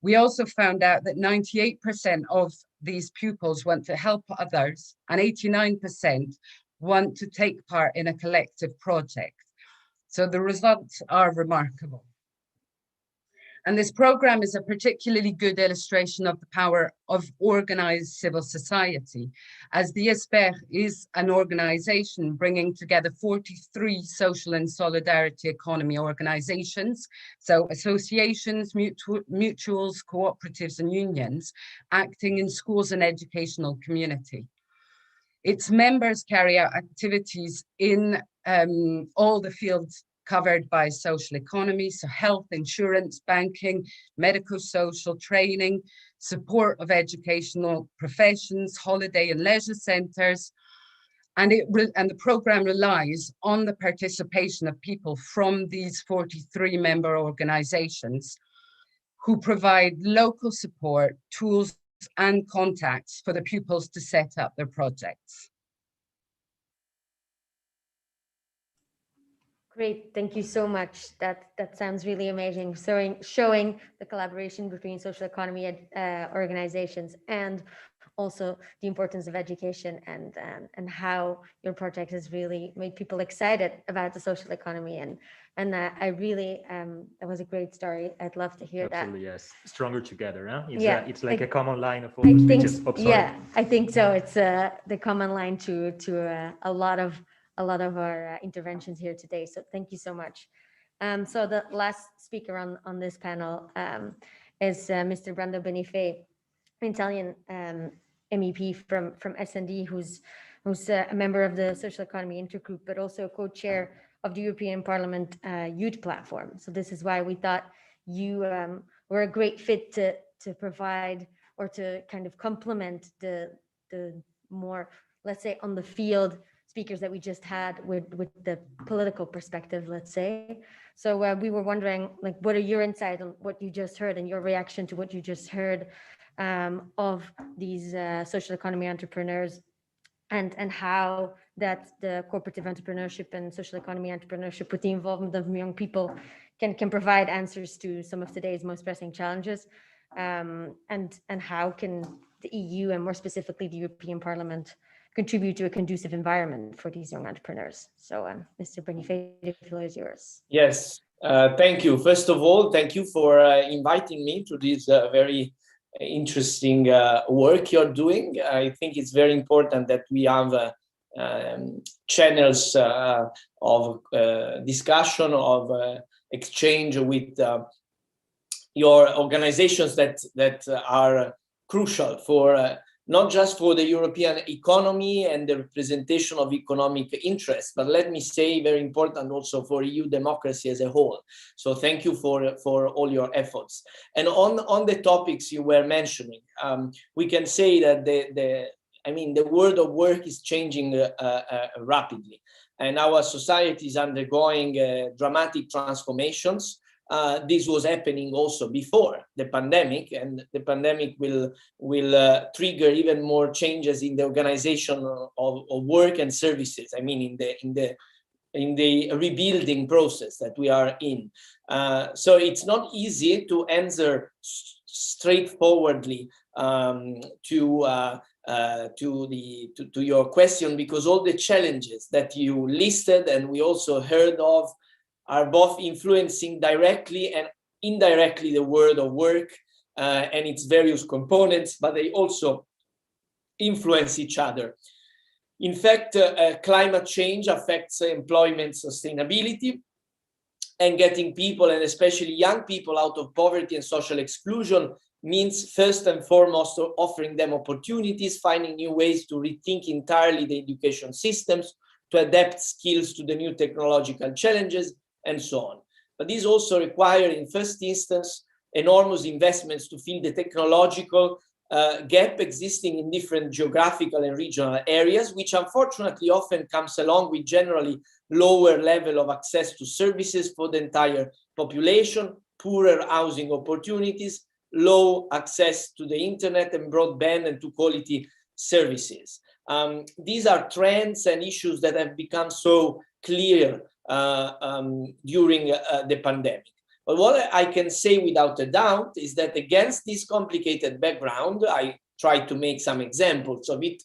We also found out that 98% of these pupils want to help others, and 89% want to take part in a collective project. So the results are remarkable. And this program is a particularly good illustration of the power of organized civil society, as the ESPER is an organization bringing together 43 social and solidarity economy organizations, so associations, mutuals, cooperatives, and unions, acting in schools and educational community. Its members carry out activities in all the fields covered by social economy, so health, insurance, banking, medical, social, training, support of educational professions, holiday and leisure centres, and the programme relies on the participation of people from these 43 member organisations who provide local support, tools and contacts for the pupils to set up their projects. Great, thank you so much. That sounds really amazing. Showing the collaboration between social economy organizations and also the importance of education and how your project has really made people excited about the social economy. And I really, that was a great story. I'd love to hear that. Absolutely, yes. Stronger together, huh? It's like a common line of all the speeches. Yeah, I think so. It's the common line to a lot of our interventions here today. So thank you so much. So the last speaker on this panel is Mr. Brando Benefei, an Italian MEP from S&D, who's a member of the Social Economy Intergroup, but also co-chair of the European Parliament Youth Platform. So this is why we thought you were a great fit to provide or to kind of complement the more, let's say, on the field speakers that we just had with the political perspective, let's say. So we were wondering, like, what are your insights on what you just heard and your reaction to what you just heard of these social economy entrepreneurs, and how that the cooperative entrepreneurship and social economy entrepreneurship, with the involvement of young people, can provide answers to some of today's most pressing challenges, and how can the EU and more specifically the European Parliament contribute to a conducive environment for these young entrepreneurs. So Mr. Benefei, the floor is yours. Yes, thank you. First of all, thank you for inviting me to this very interesting work you're doing. I think it's very important that we have channels of discussion, of exchange with your organizations that are crucial for not just for the European economy and the representation of economic interests, but let me say very important also for EU democracy as a whole. So thank you for all your efforts. And on the topics you were mentioning, we can say that the world of work is changing rapidly, and our society is undergoing dramatic transformations. This was happening also before the pandemic, and the pandemic will trigger even more changes in the organization of work and services. I mean, in the rebuilding process that we are in. So it's not easy to answer straightforwardly to your question, because all the challenges that you listed and we also heard of are both influencing directly and indirectly the world of work and its various components, but they also influence each other. In fact, climate change affects employment sustainability, and getting people, and especially young people, out of poverty and social exclusion means first and foremost offering them opportunities, finding new ways to rethink entirely the education systems, to adapt skills to the new technological challenges, and so on. But these also require, in first instance, enormous investments to fill the technological gap existing in different geographical and regional areas, which unfortunately often comes along with generally lower level of access to services for the entire population, poorer housing opportunities, low access to the internet and broadband and to quality services. These are trends and issues that have become so clear during the pandemic. But what I can say without a doubt is that against this complicated background, I tried to make some examples of it.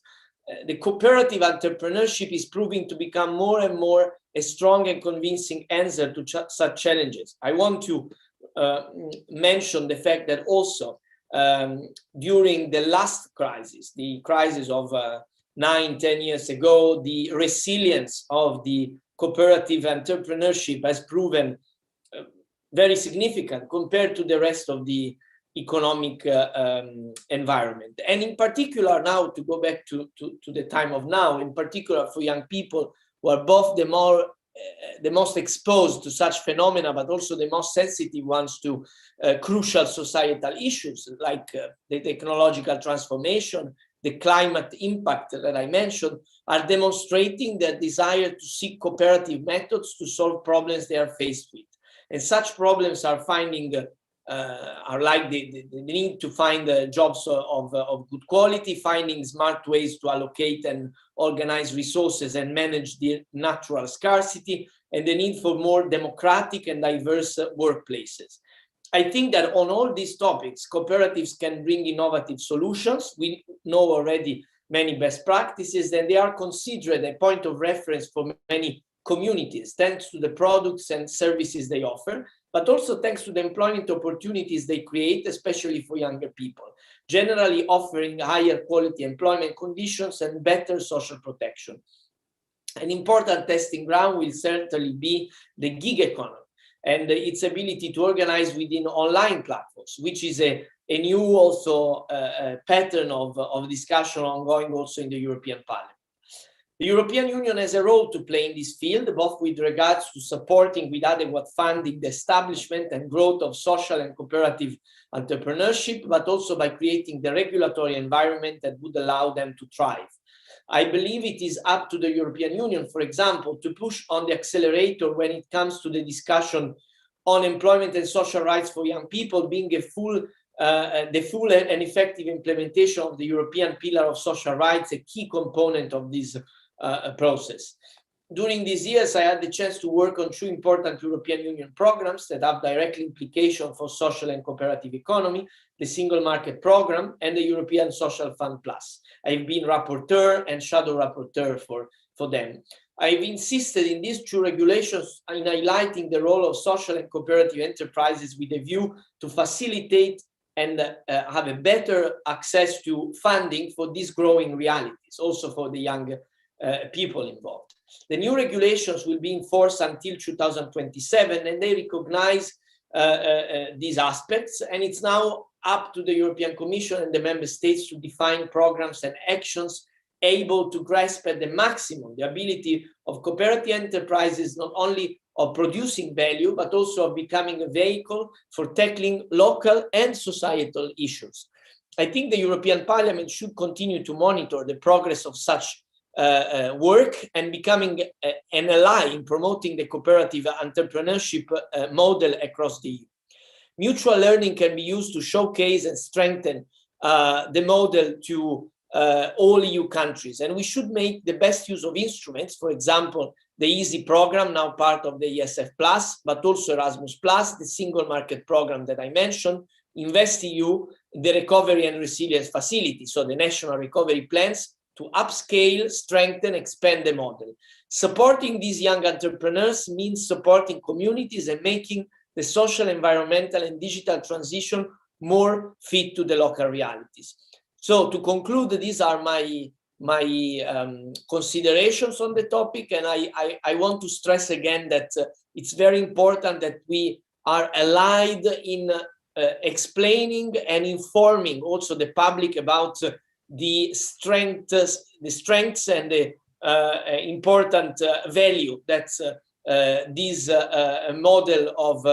The cooperative entrepreneurship is proving to become more and more a strong and convincing answer to such challenges. I want to mention the fact that also during the last crisis, the crisis of 9-10 years ago, the resilience of the cooperative entrepreneurship has proven very significant compared to the rest of the economic environment. And in particular now, to go back to the time of now, in particular for young people who are both the most exposed to such phenomena, but also the most sensitive ones to crucial societal issues like the technological transformation, the climate impact that I mentioned, are demonstrating their desire to seek cooperative methods to solve problems they are faced with. And such problems are like the need to find jobs of good quality, finding smart ways to allocate and organize resources and manage the natural scarcity, and the need for more democratic and diverse workplaces. I think that on all these topics, cooperatives can bring innovative solutions. We know already many best practices, and they are considered a point of reference for many communities, thanks to the products and services they offer, but also thanks to the employment opportunities they create, especially for younger people, generally offering higher quality employment conditions and better social protection. An important testing ground will certainly be the gig economy and its ability to organize within online platforms, which is a new also pattern of discussion ongoing also in the European Parliament. The European Union has a role to play in this field, both with regards to supporting with adequate funding the establishment and growth of social and cooperative entrepreneurship, but also by creating the regulatory environment that would allow them to thrive. I believe it is up to the European Union, for example, to push on the accelerator when it comes to the discussion on employment and social rights for young people, being the full and effective implementation of the European Pillar of Social Rights, a key component of this process. During these years, I had the chance to work on two important European Union programs that have direct implication for social and cooperative economy, the Single Market Programme and the European Social Fund Plus. I've been rapporteur and shadow rapporteur for them. I've insisted in these two regulations in highlighting the role of social and cooperative enterprises with a view to facilitate and have a better access to funding for these growing realities, also for the young people involved. The new regulations will be in force until 2027, and they recognize these aspects. And it's now up to the European Commission and the member states to define programs and actions able to grasp at the maximum the ability of cooperative enterprises, not only of producing value, but also of becoming a vehicle for tackling local and societal issues. I think the European Parliament should continue to monitor the progress of such work and becoming an ally in promoting the cooperative entrepreneurship model across the EU. Mutual learning can be used to showcase and strengthen the model to all EU countries, and we should make the best use of instruments, for example, the EASY program, now part of the ESF Plus, but also Erasmus Plus, the Single Market Program that I mentioned, InvestEU, the Recovery and Resilience Facility, so the national recovery plans, to upscale, strengthen, expand the model. Supporting these young entrepreneurs means supporting communities and making the social, environmental, and digital transition more fit to the local realities. So to conclude, these are my considerations on the topic, and I want to stress again that it's very important that we are allied in explaining and informing also the public about the strengths and the important value that this model of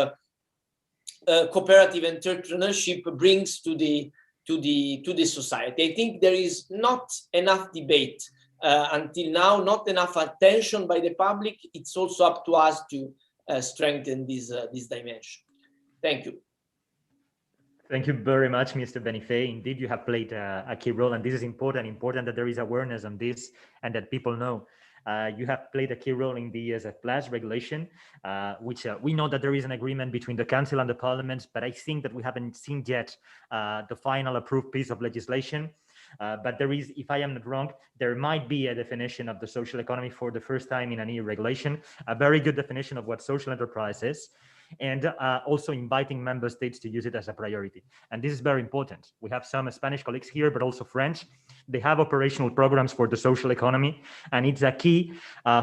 cooperative entrepreneurship brings to the to the society. I think there is not enough debate until now, not enough attention by the public. It's also up to us to strengthen this dimension. Thank you. Thank you very much, Mr. Benefei. Indeed, you have played a key role, and this is important that there is awareness on this and that people know. You have played a key role in the ESF+ regulation, which we know that there is an agreement between the Council and the Parliament, but I think that we haven't seen yet the final approved piece of legislation. But there is, if I am not wrong, there might be a definition of the social economy for the first time in an EU regulation, a very good definition of what social enterprise is, and also inviting member states to use it as a priority. And this is very important. We have some Spanish colleagues here, but also French. They have operational programs for the social economy, and it's a key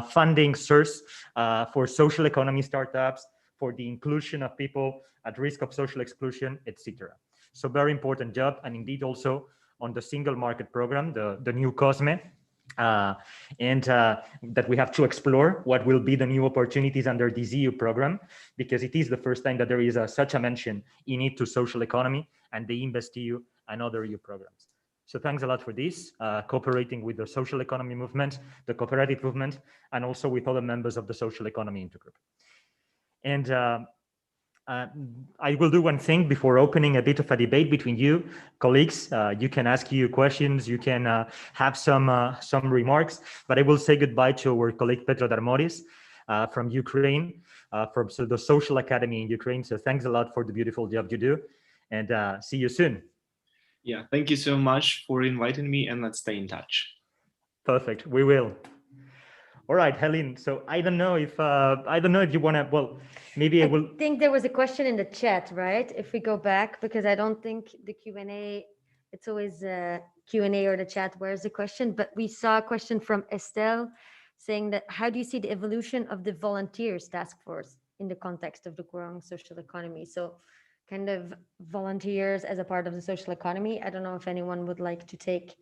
funding source for social economy startups, for the inclusion of people at risk of social exclusion, etc. So very important job, and indeed also on the single market program, the new COSME, that we have to explore what will be the new opportunities under this EU program, because it is the first time that there is such a mention in it to social economy and the InvestEU and other EU programs. So thanks a lot for this, cooperating with the social economy movement, the cooperative movement, and also with other members of the social economy intergroup. And I will do one thing before opening a bit of a debate between you, colleagues. You can ask you questions, you can have some remarks, but I will say goodbye to our colleague Petro Darmoris from Ukraine, from the Social Academy in Ukraine. So thanks a lot for the beautiful job you do, and see you soon. Yeah, thank you so much for inviting me, and let's stay in touch. Perfect, we will. All right, Helen. So I don't know if you want to. Well, maybe I will. I think there was a question in the chat, right? If we go back, because I don't think the Q&A. It's always Q&A or the chat. Where's the question? But we saw a question from Estelle saying that how do you see the evolution of the volunteers task force in the context of the growing social economy? So kind of volunteers as a part of the social economy. I don't know if anyone would like to take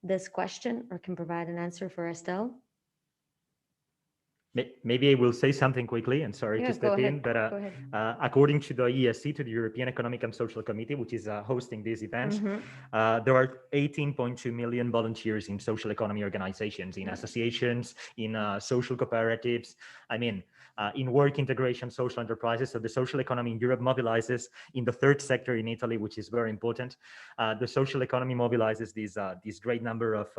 this question or can provide an answer for Estelle. Maybe I will say something quickly, and sorry to step in, but according to the EESC, to the European Economic and Social Committee, which is hosting this event, there are 18.2 million volunteers in social economy organizations, in associations, in social cooperatives, I mean, in work integration, social enterprises. So the social economy in Europe mobilizes in the third sector in Italy, which is very important. The social economy mobilizes this great number of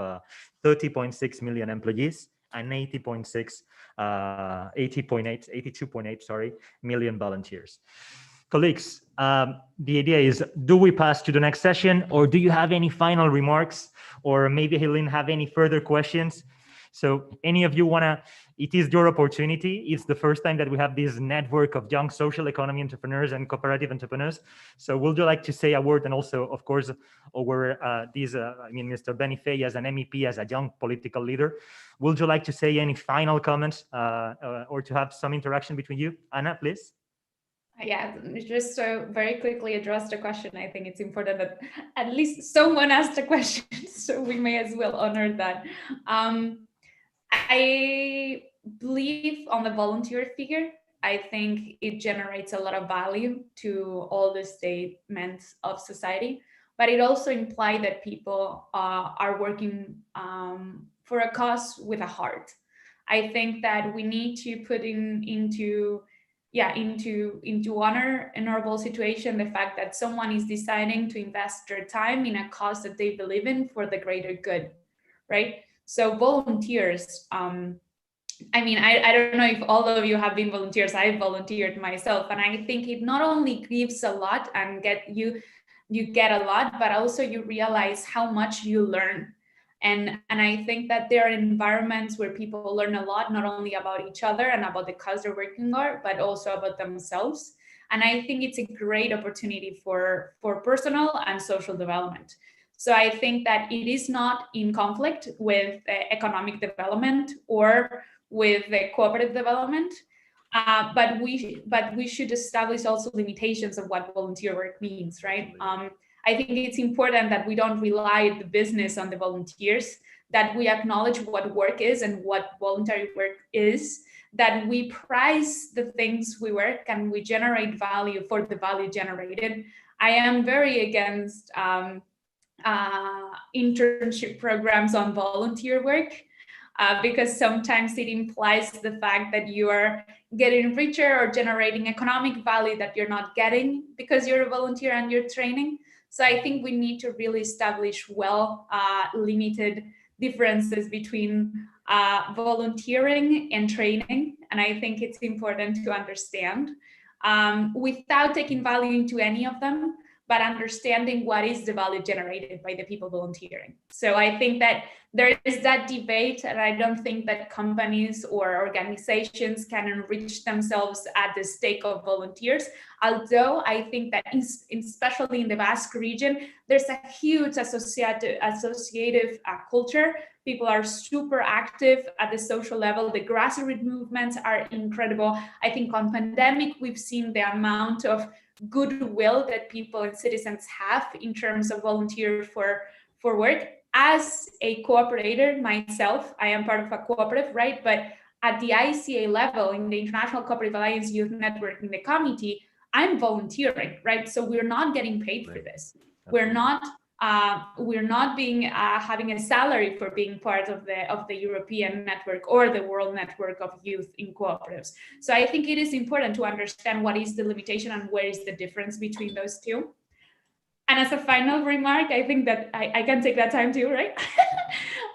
30.6 million employees and 82.8 million volunteers. Colleagues, the idea is, do we pass to the next session, or do you have any final remarks, or maybe Helene have any further questions? So any of you wanna, it is your opportunity. It's the first time that we have this network of young social economy entrepreneurs and cooperative entrepreneurs. So would you like to say a word? And also, of course, over Mr. Benefei as an MEP, as a young political leader, would you like to say any final comments or to have some interaction between you? Anna, please. Yeah, just to very quickly address the question. I think it's important that at least someone asked a question, so we may as well honor that. I believe on the volunteer figure. I think it generates a lot of value to all the statements of society, but it also implies that people are working for a cause with a heart. I think that we need to put into honorable situation the fact that someone is deciding to invest their time in a cause that they believe in for the greater good, right? So volunteers, I mean, I don't know if all of you have been volunteers. I've volunteered myself, and I think it not only gives a lot and you get a lot, but also you realize how much you learn. And I think that there are environments where people learn a lot, not only about each other and about the cause they're working on, but also about themselves. And I think it's a great opportunity for personal and social development. So I think that it is not in conflict with economic development or with the cooperative development, but we should establish also limitations of what volunteer work means, right? I think it's important that we don't rely the business on the volunteers, that we acknowledge what work is and what voluntary work is, that we price the things we work and we generate value for the value generated. I am very against internship programs on volunteer work, because sometimes it implies the fact that you are getting richer or generating economic value that you're not getting because you're a volunteer and you're training. So I think we need to really establish well limited differences between volunteering and training. And I think it's important to understand without taking value into any of them, but understanding what is the value generated by the people volunteering. So I think that there is that debate, and I don't think that companies or organizations can enrich themselves at the stake of volunteers. Although I think that especially in the Basque region, there's a huge associative culture. People are super active at the social level. The grassroots movements are incredible. I think on pandemic, we've seen the amount of goodwill that people and citizens have in terms of volunteer for work. As a cooperator myself, I am part of a cooperative, right? But at the ICA level, in the International Cooperative Alliance Youth Network, in the committee, I'm volunteering, right? So we're not getting paid for this. We're not being having a salary for being part of the European network or the world network of youth in cooperatives. So I think it is important to understand what is the limitation and where is the difference between those two. And as a final remark, I think that I can take that time too, right?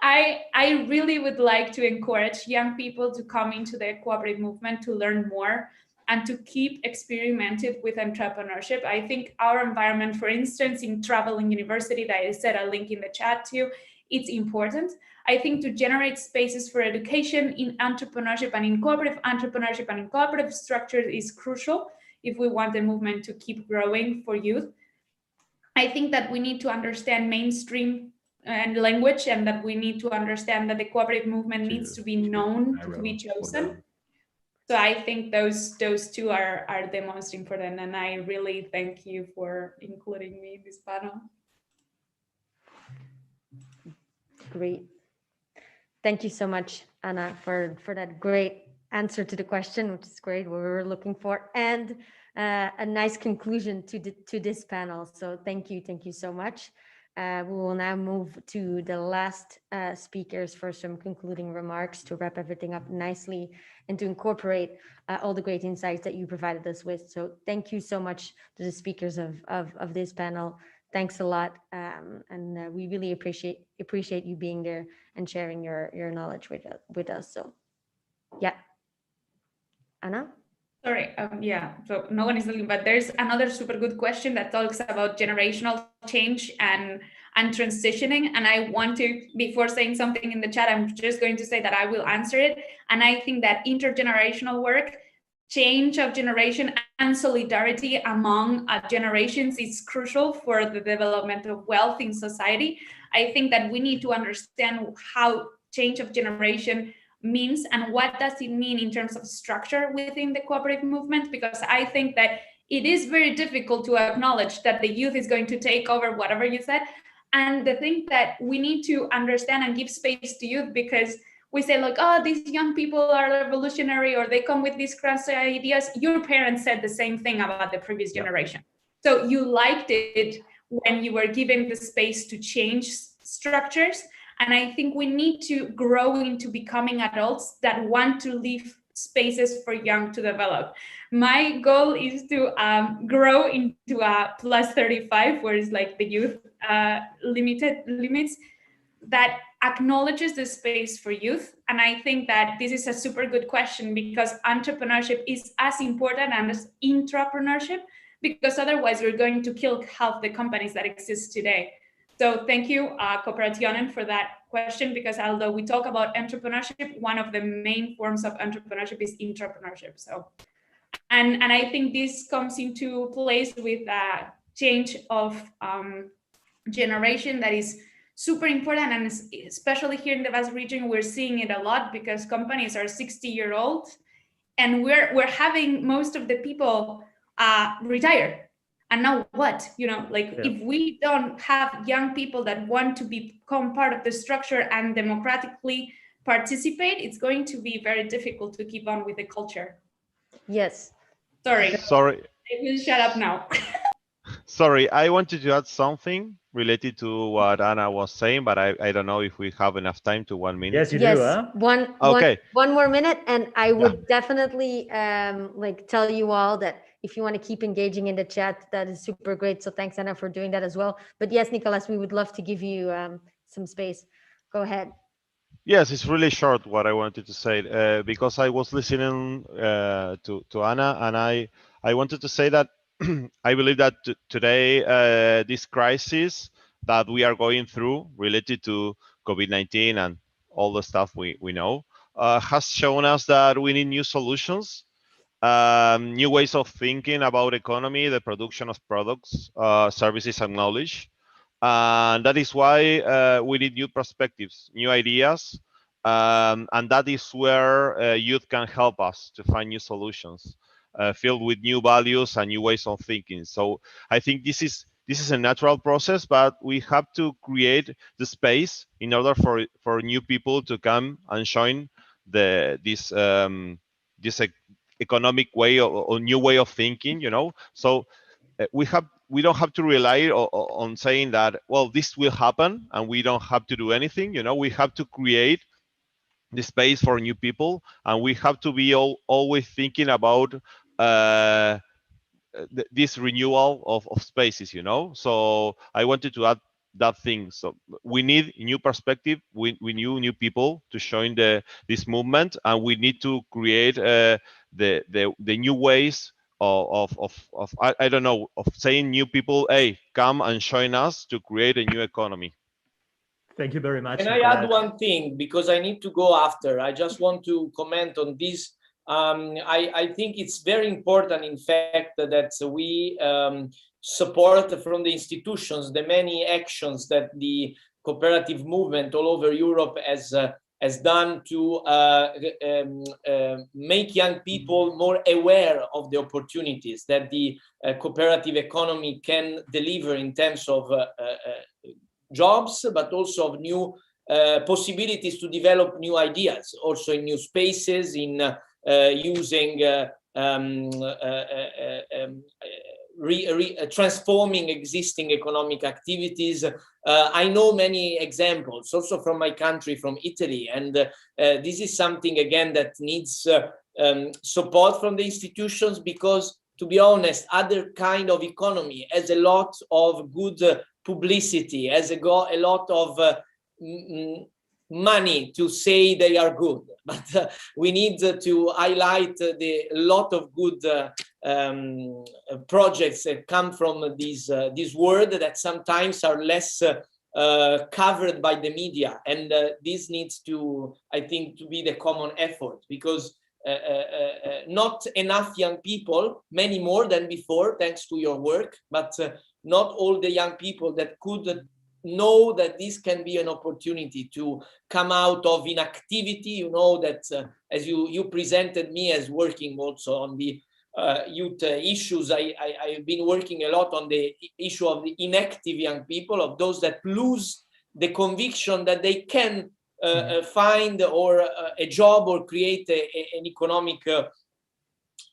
I really would like to encourage young people to come into the cooperative movement to learn more and to keep experimenting with entrepreneurship. I think our environment, for instance, in Traveling University, that I said a link in the chat too, it's important. I think to generate spaces for education in entrepreneurship and in cooperative entrepreneurship and in cooperative structures is crucial if we want the movement to keep growing for youth. I think that we need to understand mainstream and language, and that we need to understand that the cooperative movement needs to be known to be chosen. So I think those two are the most important, and I really thank you for including me in this panel. Great. Thank you so much, Anna, for that great answer to the question, which is great, what we were looking for, and a nice conclusion to this panel. So thank you so much. We will now move to the last speakers for some concluding remarks to wrap everything up nicely and to incorporate all the great insights that you provided us with. So thank you so much to the speakers of this panel. Thanks a lot, and we really appreciate you being there and sharing your knowledge with us. So, yeah, Anna. Sorry, yeah, so no one is looking, but there's another super good question that talks about generational change and transitioning. And I want to, before saying something in the chat, I'm just going to say that I will answer it. And I think that intergenerational work, change of generation and solidarity among generations is crucial for the development of wealth in society. I think that we need to understand how change of generation means and what does it mean in terms of structure within the cooperative movement, because I think that it is very difficult to acknowledge that the youth is going to take over whatever you said. And the thing that we need to understand and give space to youth, because we say like, oh, these young people are revolutionary or they come with these crazy ideas. Your parents said the same thing about the previous generation. So you liked it when you were given the space to change structures. And I think we need to grow into becoming adults that want to leave spaces for young to develop. My goal is to grow into a plus 35, where it's like the youth limits that acknowledges the space for youth. And I think that this is a super good question, because entrepreneurship is as important as intrapreneurship, because otherwise we're going to kill half the companies that exist today. So thank you, Cooperationen, for that question, because although we talk about entrepreneurship, one of the main forms of entrepreneurship is intrapreneurship. So, and I think this comes into place with a change of generation that is super important, and especially here in the Basque region, we're seeing it a lot because companies are 60-year-old, and we're having most of the people retire. And now what? You know, like if we don't have young people that want to become part of the structure and democratically participate, it's going to be very difficult to keep on with the culture. Yes. Sorry. I will shut up now. Sorry, I wanted to add something related to what Anna was saying, but I don't know if we have enough time to 1 minute. Yes, you Yes, do, huh? one more minute, and I would definitely like tell you all that if you want to keep engaging in the chat, that is super great. So thanks, Anna, for doing that as well. But yes, Nicolás, we would love to give you some space. Go ahead. Yes, it's really short what I wanted to say because I was listening to Anna, and I wanted to say that I believe that today this crisis that we are going through related to COVID-19 and all the stuff we know has shown us that we need new solutions, new ways of thinking about economy, the production of products, services, and knowledge. And that is why we need new perspectives, new ideas, and that is where youth can help us to find new solutions, filled with new values and new ways of thinking. So I think this is a natural process, but we have to create the space in order for new people to come and join this economic way or new way of thinking. So we don't have to rely on saying that, well, this will happen and we don't have to do anything. We have to create the space for new people, and we have to be always thinking about this renewal of spaces. So I wanted to add that thing. So we need new perspective, we need new people to join this movement, and we need to create the new ways of I don't know, of saying new people, hey, come and join us to create a new economy. Thank you very much. Can I add one thing, because I need to go after? I just want to comment on this. I think it's very important, in fact, that we support from the institutions the many actions that the cooperative movement all over Europe has done to make young people more aware of the opportunities that the cooperative economy can deliver in terms of jobs, but also of new possibilities to develop new ideas, also in new spaces, in using transforming existing economic activities. I know many examples also from my country, from Italy, and this is something again that needs support from the institutions, because, to be honest, other kind of economy has a lot of good publicity, has a lot of money to say they are good, but we need to highlight the lot of good projects that come from this world that sometimes are less covered by the media, and this needs to, I think, to be the common effort, because not enough young people, many more than before, thanks to your work, but not all the young people that could know that this can be an opportunity to come out of inactivity. That as you presented me as working also on the youth issues, I've been working a lot on the issue of the inactive young people, of those that lose the conviction that they can find or a job or create an economic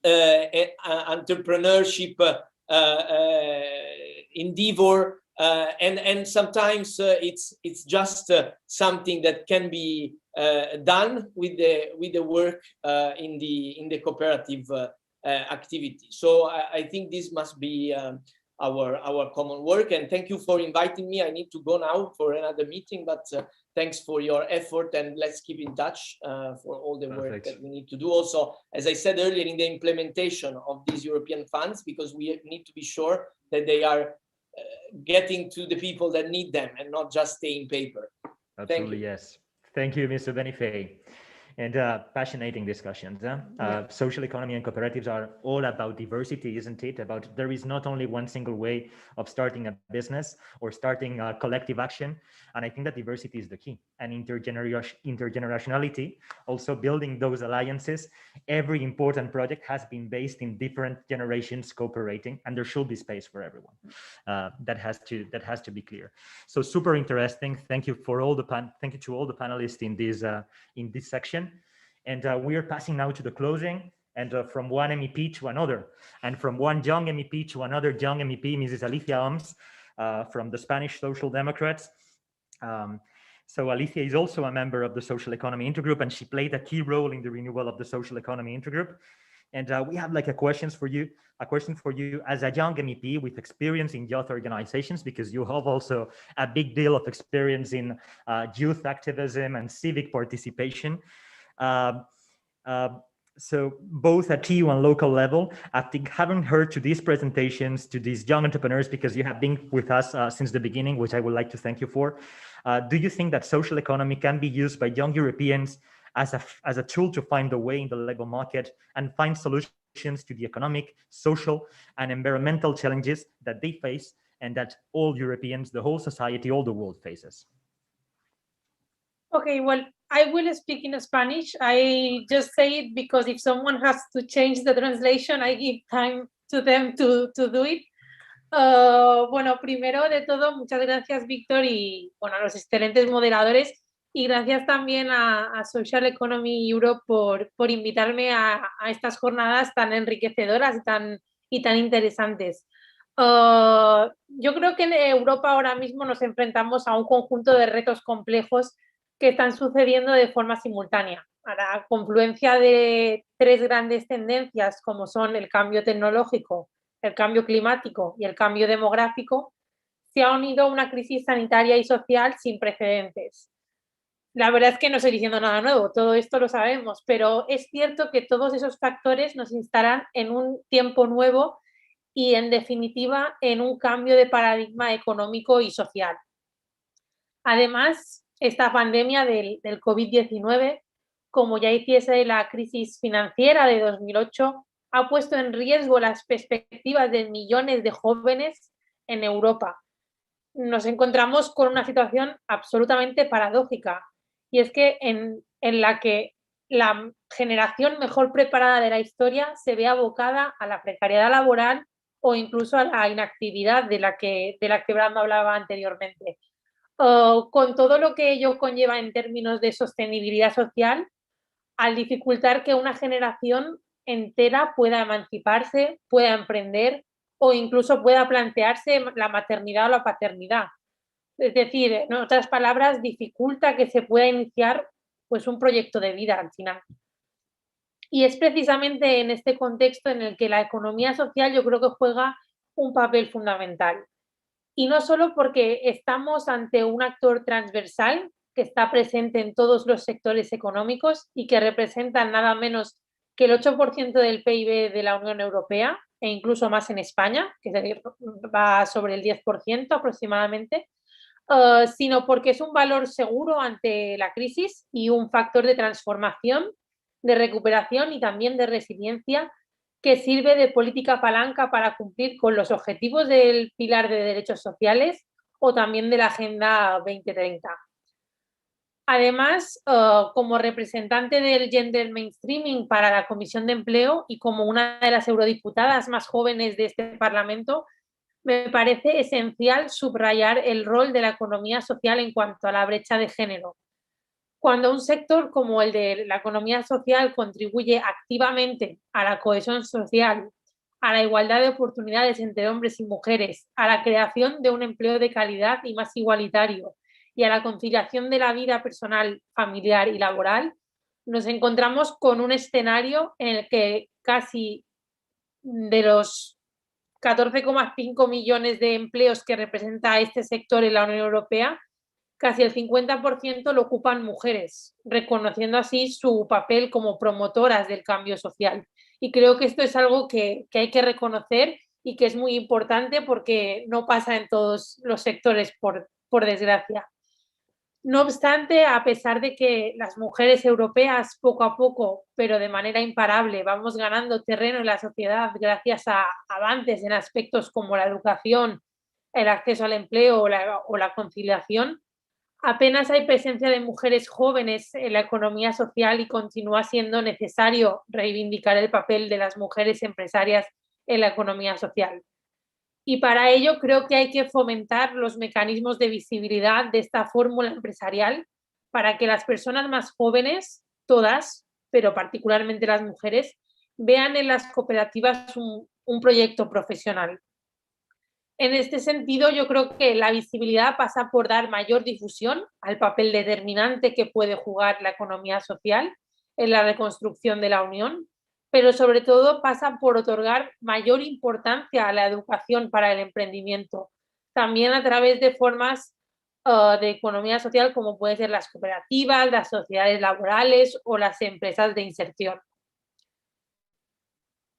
entrepreneurship endeavor, and sometimes it's just something that can be done with the work in the cooperative activity. So I think this must be our common work, and thank you for inviting me. I need to go now for another meeting, but thanks for your effort, and let's keep in touch for all the work that we need to do. Also, as I said earlier, in the implementation of these European funds, because we need to be sure that they are getting to the people that need them and not just stay in paper. Absolutely, yes. Thank you, Mr. Benefei. And passionating discussions. Social economy and cooperatives are all about diversity, isn't it? About there is not only one single way of starting a business or starting a collective action. And I think that diversity is the key. And intergenerationality, also building those alliances. Every important project has been based in different generations cooperating, and there should be space for everyone. That has to be clear. So super interesting. Thank you for all the thank you to all the panelists in this section. And we are passing now to the closing, and from one MEP to another, and from one young MEP to another young MEP, Mrs. Alicia Oms, from the Spanish Social Democrats. So Alicia is also a member of the Social Economy Intergroup, and she played a key role in the renewal of the Social Economy Intergroup. And we have like a question for you as a young MEP with experience in youth organizations, because you have also a big deal of experience in youth activism and civic participation. So both at TU and local level, I think, haven't heard to these presentations to these young entrepreneurs, because you have been with us since the beginning, which I would like to thank you for. Do you think that social economy can be used by young Europeans as a tool to find a way in the labor market and find solutions to the economic, social, and environmental challenges that they face and that all Europeans, the whole society, all the world faces? Okay, well, I will speak in Spanish. I just say it because if someone has to change the translation, I give time to them to do it. Bueno, primero de todo, muchas gracias, Víctor, y bueno, a los excelentes moderadores, y gracias también a Social Economy Europe por invitarme a estas jornadas tan enriquecedoras y tan interesantes. Yo creo que en Europa ahora mismo nos enfrentamos a un conjunto de retos complejos que están sucediendo de forma simultánea. A la confluencia de tres grandes tendencias, como son el cambio tecnológico, el cambio climático y el cambio demográfico, se ha unido una crisis sanitaria y social sin precedentes. La verdad es que no estoy diciendo nada nuevo, todo esto lo sabemos, pero es cierto que todos esos factores nos instalan en un tiempo nuevo y, en definitiva, en un cambio de paradigma económico y social. Además, esta pandemia del COVID-19, como ya hiciese la crisis financiera de 2008, ha puesto en riesgo las perspectivas de millones de jóvenes en Europa. Nos encontramos con una situación absolutamente paradójica, y es que en la que la generación mejor preparada de la historia se ve abocada a la precariedad laboral o incluso a la inactividad de la que Brando hablaba anteriormente. Con todo lo que ello conlleva en términos de sostenibilidad social, al dificultar que una generación entera pueda emanciparse, pueda emprender o incluso pueda plantearse la maternidad o la paternidad. Es decir, en otras palabras, dificulta que se pueda iniciar pues, un proyecto de vida al final. Y es precisamente en este contexto en el que la economía social yo creo que juega un papel fundamental. Y no solo porque estamos ante un actor transversal que está presente en todos los sectores económicos y que representa nada menos que el 8% del PIB de la Unión Europea, e incluso más en España, que va sobre el 10% aproximadamente, sino porque es un valor seguro ante la crisis y un factor de transformación, de recuperación y también de resiliencia, que sirve de política palanca para cumplir con los objetivos del pilar de derechos sociales o también de la Agenda 2030. Además, como representante del gender mainstreaming para la Comisión de Empleo y como una de las eurodiputadas más jóvenes de este Parlamento, me parece esencial subrayar el rol de la economía social en cuanto a la brecha de género. Cuando un sector como el de la economía social contribuye activamente a la cohesión social, a la igualdad de oportunidades entre hombres y mujeres, a la creación de un empleo de calidad y más igualitario y a la conciliación de la vida personal, familiar y laboral, nos encontramos con un escenario en el que casi de los 14,5 millones de empleos que representa este sector en la Unión Europea, casi el 50% lo ocupan mujeres, reconociendo así su papel como promotoras del cambio social. Y creo que esto es algo que hay que reconocer y que es muy importante porque no pasa en todos los sectores, por desgracia. No obstante, a pesar de que las mujeres europeas poco a poco, pero de manera imparable, vamos ganando terreno en la sociedad gracias a avances en aspectos como la educación, el acceso al empleo o la conciliación, apenas hay presencia de mujeres jóvenes en la economía social y continúa siendo necesario reivindicar el papel de las mujeres empresarias en la economía social. Y para ello creo que hay que fomentar los mecanismos de visibilidad de esta fórmula empresarial para que las personas más jóvenes, todas, pero particularmente las mujeres, vean en las cooperativas un proyecto profesional. En este sentido, yo creo que la visibilidad pasa por dar mayor difusión al papel determinante que puede jugar la economía social en la reconstrucción de la Unión, pero sobre todo pasa por otorgar mayor importancia a la educación para el emprendimiento, también a través de formas de economía social como pueden ser las cooperativas, las sociedades laborales o las empresas de inserción.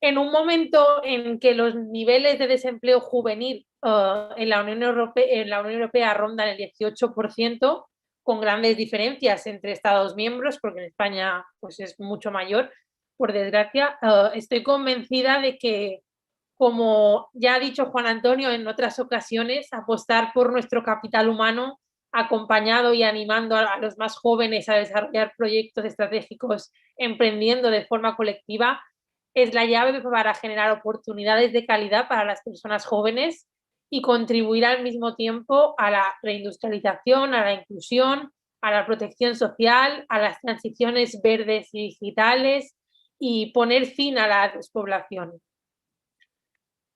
En un momento en que los niveles de desempleo juvenil en la Unión Europea rondan el 18%, con grandes diferencias entre Estados miembros, porque en España pues, es mucho mayor, por desgracia, estoy convencida de que, como ya ha dicho Juan Antonio en otras ocasiones, apostar por nuestro capital humano, acompañado y animando a los más jóvenes a desarrollar proyectos estratégicos, emprendiendo de forma colectiva, es la llave para generar oportunidades de calidad para las personas jóvenes y contribuir al mismo tiempo a la reindustrialización, a la inclusión, a la protección social, a las transiciones verdes y digitales y poner fin a la despoblación.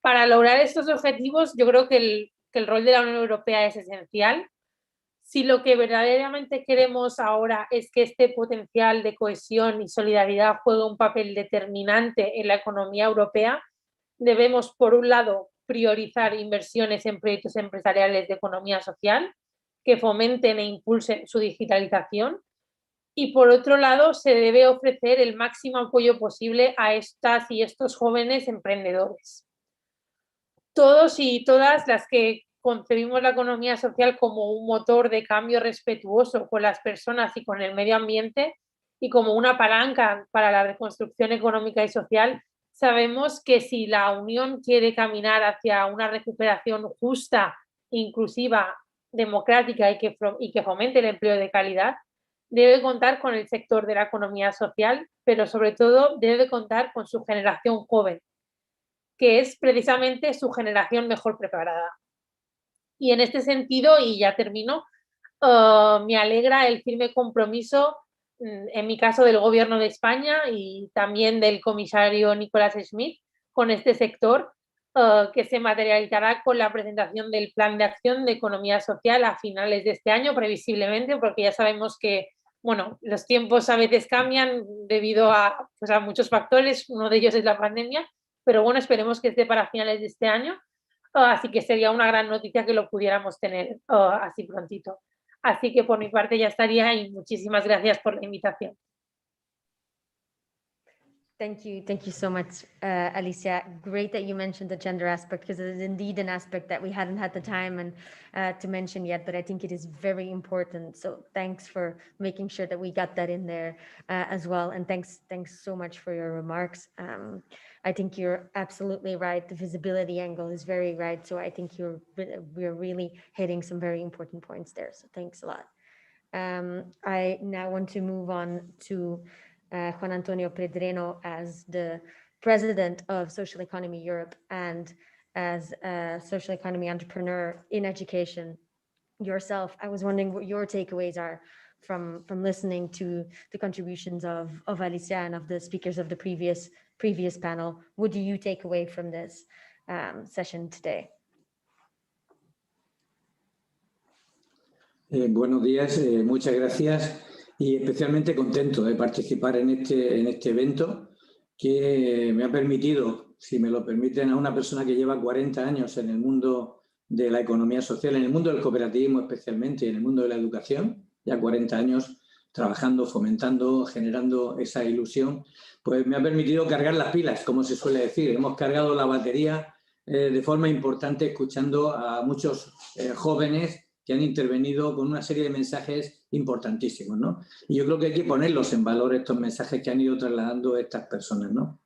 Para lograr estos objetivos, yo creo que el rol de la Unión Europea es esencial. Si lo que verdaderamente queremos ahora es que este potencial de cohesión y solidaridad juegue un papel determinante en la economía europea, debemos, por un lado, priorizar inversiones en proyectos empresariales de economía social que fomenten e impulsen su digitalización y, por otro lado, se debe ofrecer el máximo apoyo posible a estas y estos jóvenes emprendedores. Todos y todas las que concebimos la economía social como un motor de cambio respetuoso con las personas y con el medio ambiente y como una palanca para la reconstrucción económica y social, sabemos que si la Unión quiere caminar hacia una recuperación justa, inclusiva, democrática y que fomente el empleo de calidad, debe contar con el sector de la economía social, pero sobre todo debe contar con su generación joven, que es precisamente su generación mejor preparada. Y en este sentido, y ya termino, me alegra el firme compromiso, en mi caso del Gobierno de España y también del comisario Nicolás Schmit, con este sector, que se materializará con la presentación del Plan de Acción de Economía Social a finales de este año, previsiblemente, porque ya sabemos que bueno, los tiempos a veces cambian debido a, pues, a muchos factores, uno de ellos es la pandemia, pero bueno, esperemos que esté para finales de este año. Así que sería una gran noticia que lo pudiéramos tener así prontito. Así que por mi parte ya estaría y muchísimas gracias por la invitación. Thank you so much, Alicia. Great that you mentioned the gender aspect, because it is indeed an aspect that we hadn't had the time to mention yet, but I think it is very important. So thanks for making sure that we got that in there as well. And thanks so much for your remarks. I think you're absolutely right. The visibility angle is very right. So I think we're really hitting some very important points there. So thanks a lot. I now want to move on to Juan Antonio Pedreno as the president of Social Economy Europe and as a social economy entrepreneur in education yourself. I was wondering what your takeaways are from listening to the contributions of Alicia and of the speakers of the previous panel. What do you take away from this session today? Buenos días, muchas gracias. Y especialmente contento de participar en este evento que me ha permitido, si me lo permiten, a una persona que lleva 40 años en el mundo de la economía social, en el mundo del cooperativismo especialmente, y en el mundo de la educación, ya 40 años trabajando, fomentando, generando esa ilusión, pues me ha permitido cargar las pilas, como se suele decir. Hemos cargado la batería de forma importante escuchando a muchos jóvenes que han intervenido con una serie de mensajes importantísimos, ¿no? Y yo creo que hay que ponerlos en valor, estos mensajes que han ido trasladando estas personas, ¿no?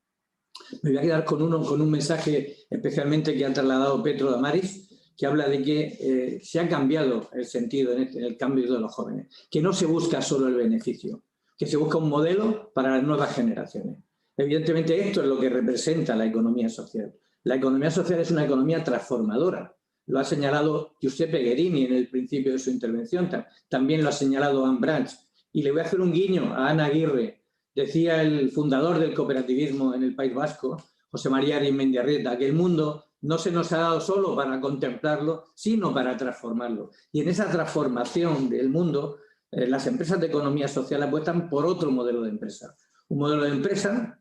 Me voy a quedar con un mensaje especialmente que ha trasladado Petro Darmoris, que habla de que se ha cambiado el sentido en el cambio de los jóvenes, que no se busca solo el beneficio, que se busca un modelo para las nuevas generaciones. Evidentemente esto es lo que representa la economía social. La economía social es una economía transformadora. Lo ha señalado Giuseppe Guerini en el principio de su intervención, también lo ha señalado Anne Branch. Y le voy a hacer un guiño a Ana Aguirre. Decía el fundador del cooperativismo en el País Vasco, José María Arizmendiarrieta, que el mundo no se nos ha dado solo para contemplarlo, sino para transformarlo. Y en esa transformación del mundo, las empresas de economía social apuestan por otro modelo de empresa. Un modelo de empresa,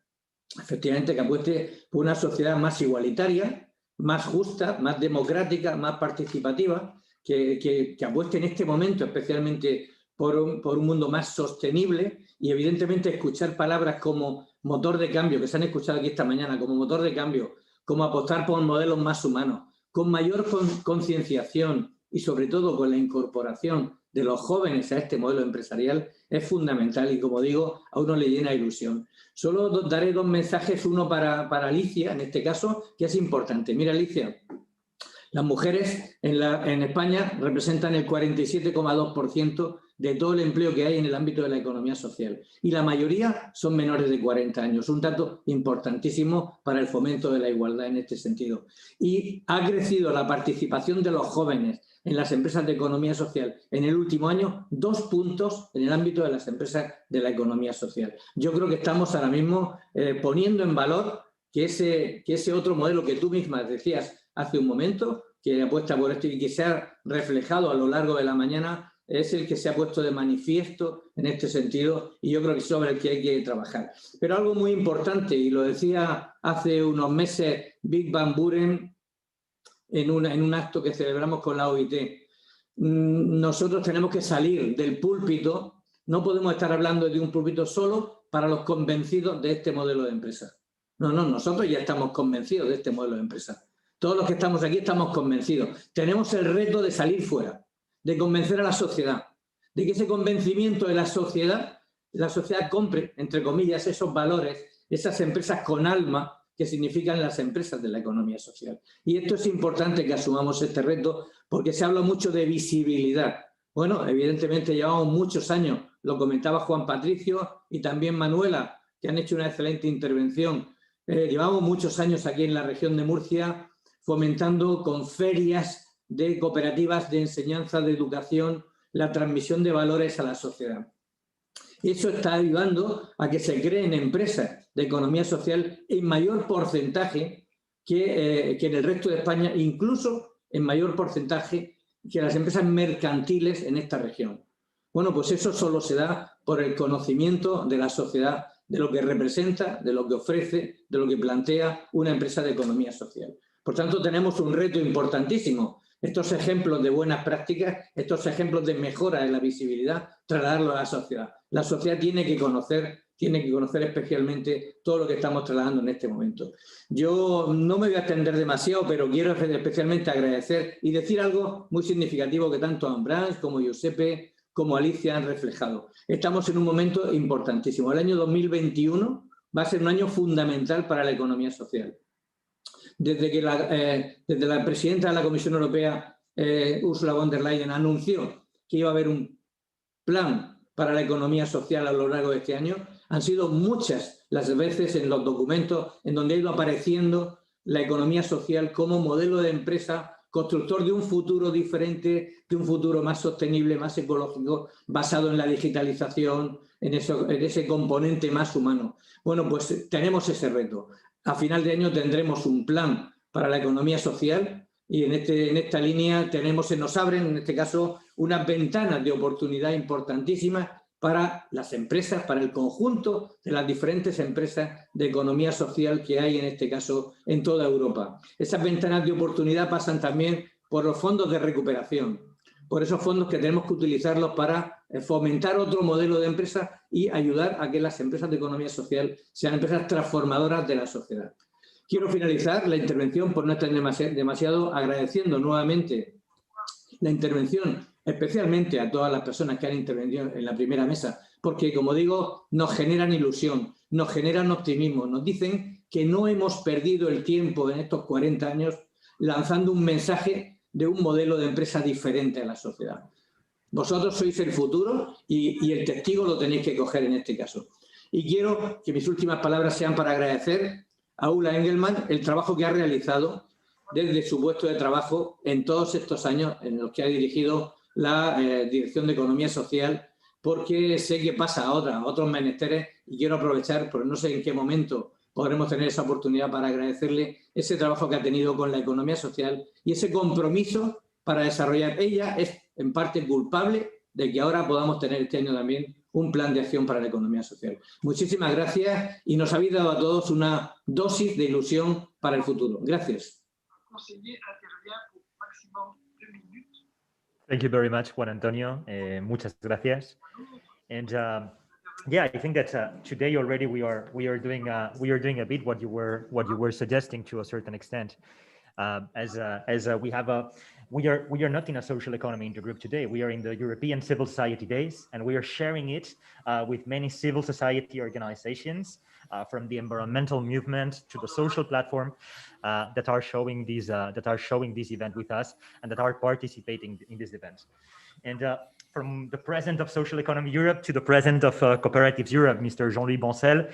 efectivamente, que apueste por una sociedad más igualitaria, más justa, más democrática, más participativa, que apueste en este momento especialmente por un mundo más sostenible y, evidentemente, escuchar palabras como motor de cambio, que se han escuchado aquí esta mañana, como motor de cambio, como apostar por modelos más humanos, con mayor concienciación y, sobre todo, con la incorporación de los jóvenes a este modelo empresarial, es fundamental y, como digo, a uno le llena ilusión. Solo daré dos mensajes, uno para Alicia, en este caso, que es importante. Mira, Alicia, las mujeres en España representan el 47,2% de todo el empleo que hay en el ámbito de la economía social. Y la mayoría son menores de 40 años, un dato importantísimo para el fomento de la igualdad en este sentido. Y ha crecido la participación de los jóvenes en las empresas de economía social en el último año 2 puntos en el ámbito de las empresas de la economía social. Yo creo que estamos ahora mismo poniendo en valor que ese otro modelo que tú misma decías hace un momento, que apuesta por esto y que se ha reflejado a lo largo de la mañana, es el que se ha puesto de manifiesto en este sentido y yo creo que es sobre el que hay que trabajar. Pero algo muy importante, y lo decía hace unos meses Big Van Buren en un acto que celebramos con la OIT, nosotros tenemos que salir del púlpito, no podemos estar hablando de un púlpito solo para los convencidos de este modelo de empresa. No, nosotros ya estamos convencidos de este modelo de empresa. Todos los que estamos aquí estamos convencidos. Tenemos el reto de salir fuera, de convencer a la sociedad, de que ese convencimiento de la sociedad compre, entre comillas, esos valores, esas empresas con alma que significan las empresas de la economía social. Y esto es importante que asumamos este reto porque se habla mucho de visibilidad. Bueno, evidentemente llevamos muchos años, lo comentaba Juan Patricio y también Manuela, que han hecho una excelente intervención. Llevamos muchos años aquí en la región de Murcia fomentando con ferias de cooperativas de enseñanza, de educación, la transmisión de valores a la sociedad. Eso está ayudando a que se creen empresas de economía social en mayor porcentaje que en el resto de España, incluso en mayor porcentaje que las empresas mercantiles en esta región. Bueno, pues eso solo se da por el conocimiento de la sociedad, de lo que representa, de lo que ofrece, de lo que plantea una empresa de economía social. Por tanto, tenemos un reto importantísimo. Estos ejemplos de buenas prácticas, estos ejemplos de mejora de la visibilidad, trasladarlos a la sociedad. La sociedad tiene que conocer especialmente todo lo que estamos trasladando en este momento. Yo no me voy a extender demasiado, pero quiero especialmente agradecer y decir algo muy significativo que tanto Ambrán como Giuseppe como Alicia han reflejado. Estamos en un momento importantísimo. El año 2021 va a ser un año fundamental para la economía social. Desde la presidenta de la Comisión Europea, Ursula von der Leyen, anunció que iba a haber un plan para la economía social a lo largo de este año, han sido muchas las veces en los documentos en donde ha ido apareciendo la economía social como modelo de empresa constructor de un futuro diferente, de un futuro más sostenible, más ecológico, basado en la digitalización, en ese componente más humano. Bueno, pues tenemos ese reto. A final de año tendremos un plan para la economía social y en esta línea se nos abren, en este caso, unas ventanas de oportunidad importantísimas para las empresas, para el conjunto de las diferentes empresas de economía social que hay, en este caso, en toda Europa. Esas ventanas de oportunidad pasan también por los fondos de recuperación, por esos fondos que tenemos que utilizarlos para fomentar otro modelo de empresa y ayudar a que las empresas de economía social sean empresas transformadoras de la sociedad. Quiero finalizar la intervención, por no estar demasiado, agradeciendo nuevamente la intervención, especialmente a todas las personas que han intervenido en la primera mesa, porque, como digo, nos generan ilusión, nos generan optimismo, nos dicen que no hemos perdido el tiempo en estos 40 años lanzando un mensaje de un modelo de empresa diferente a la sociedad. Vosotros sois el futuro y el testigo lo tenéis que coger en este caso. Y quiero que mis últimas palabras sean para agradecer a Ulla Engelmann el trabajo que ha realizado desde su puesto de trabajo en todos estos años en los que ha dirigido la Dirección de Economía Social, porque sé que pasa a otros menesteres y quiero aprovechar, porque no sé en qué momento podremos tener esa oportunidad para agradecerle ese trabajo que ha tenido con la economía social y ese compromiso para desarrollar. Ella es en parte culpable de que ahora podamos tener este año también un plan de acción para la economía social. Muchísimas gracias y nos habéis dado a todos una dosis de ilusión para el futuro. Gracias. Thank you very much, Juan Antonio. Muchas gracias. And yeah, I think that today already we are doing a bit what you were suggesting to a certain extent. We are not in a social economy intergroup today. We are in the European Civil Society Days, and we are sharing it with many civil society organizations, from the environmental movement to the social platform, that are showing this event with us and that are participating in this event. And from the president of Social Economy Europe to the president of Cooperatives Europe, Mr. Jean-Louis Boncel,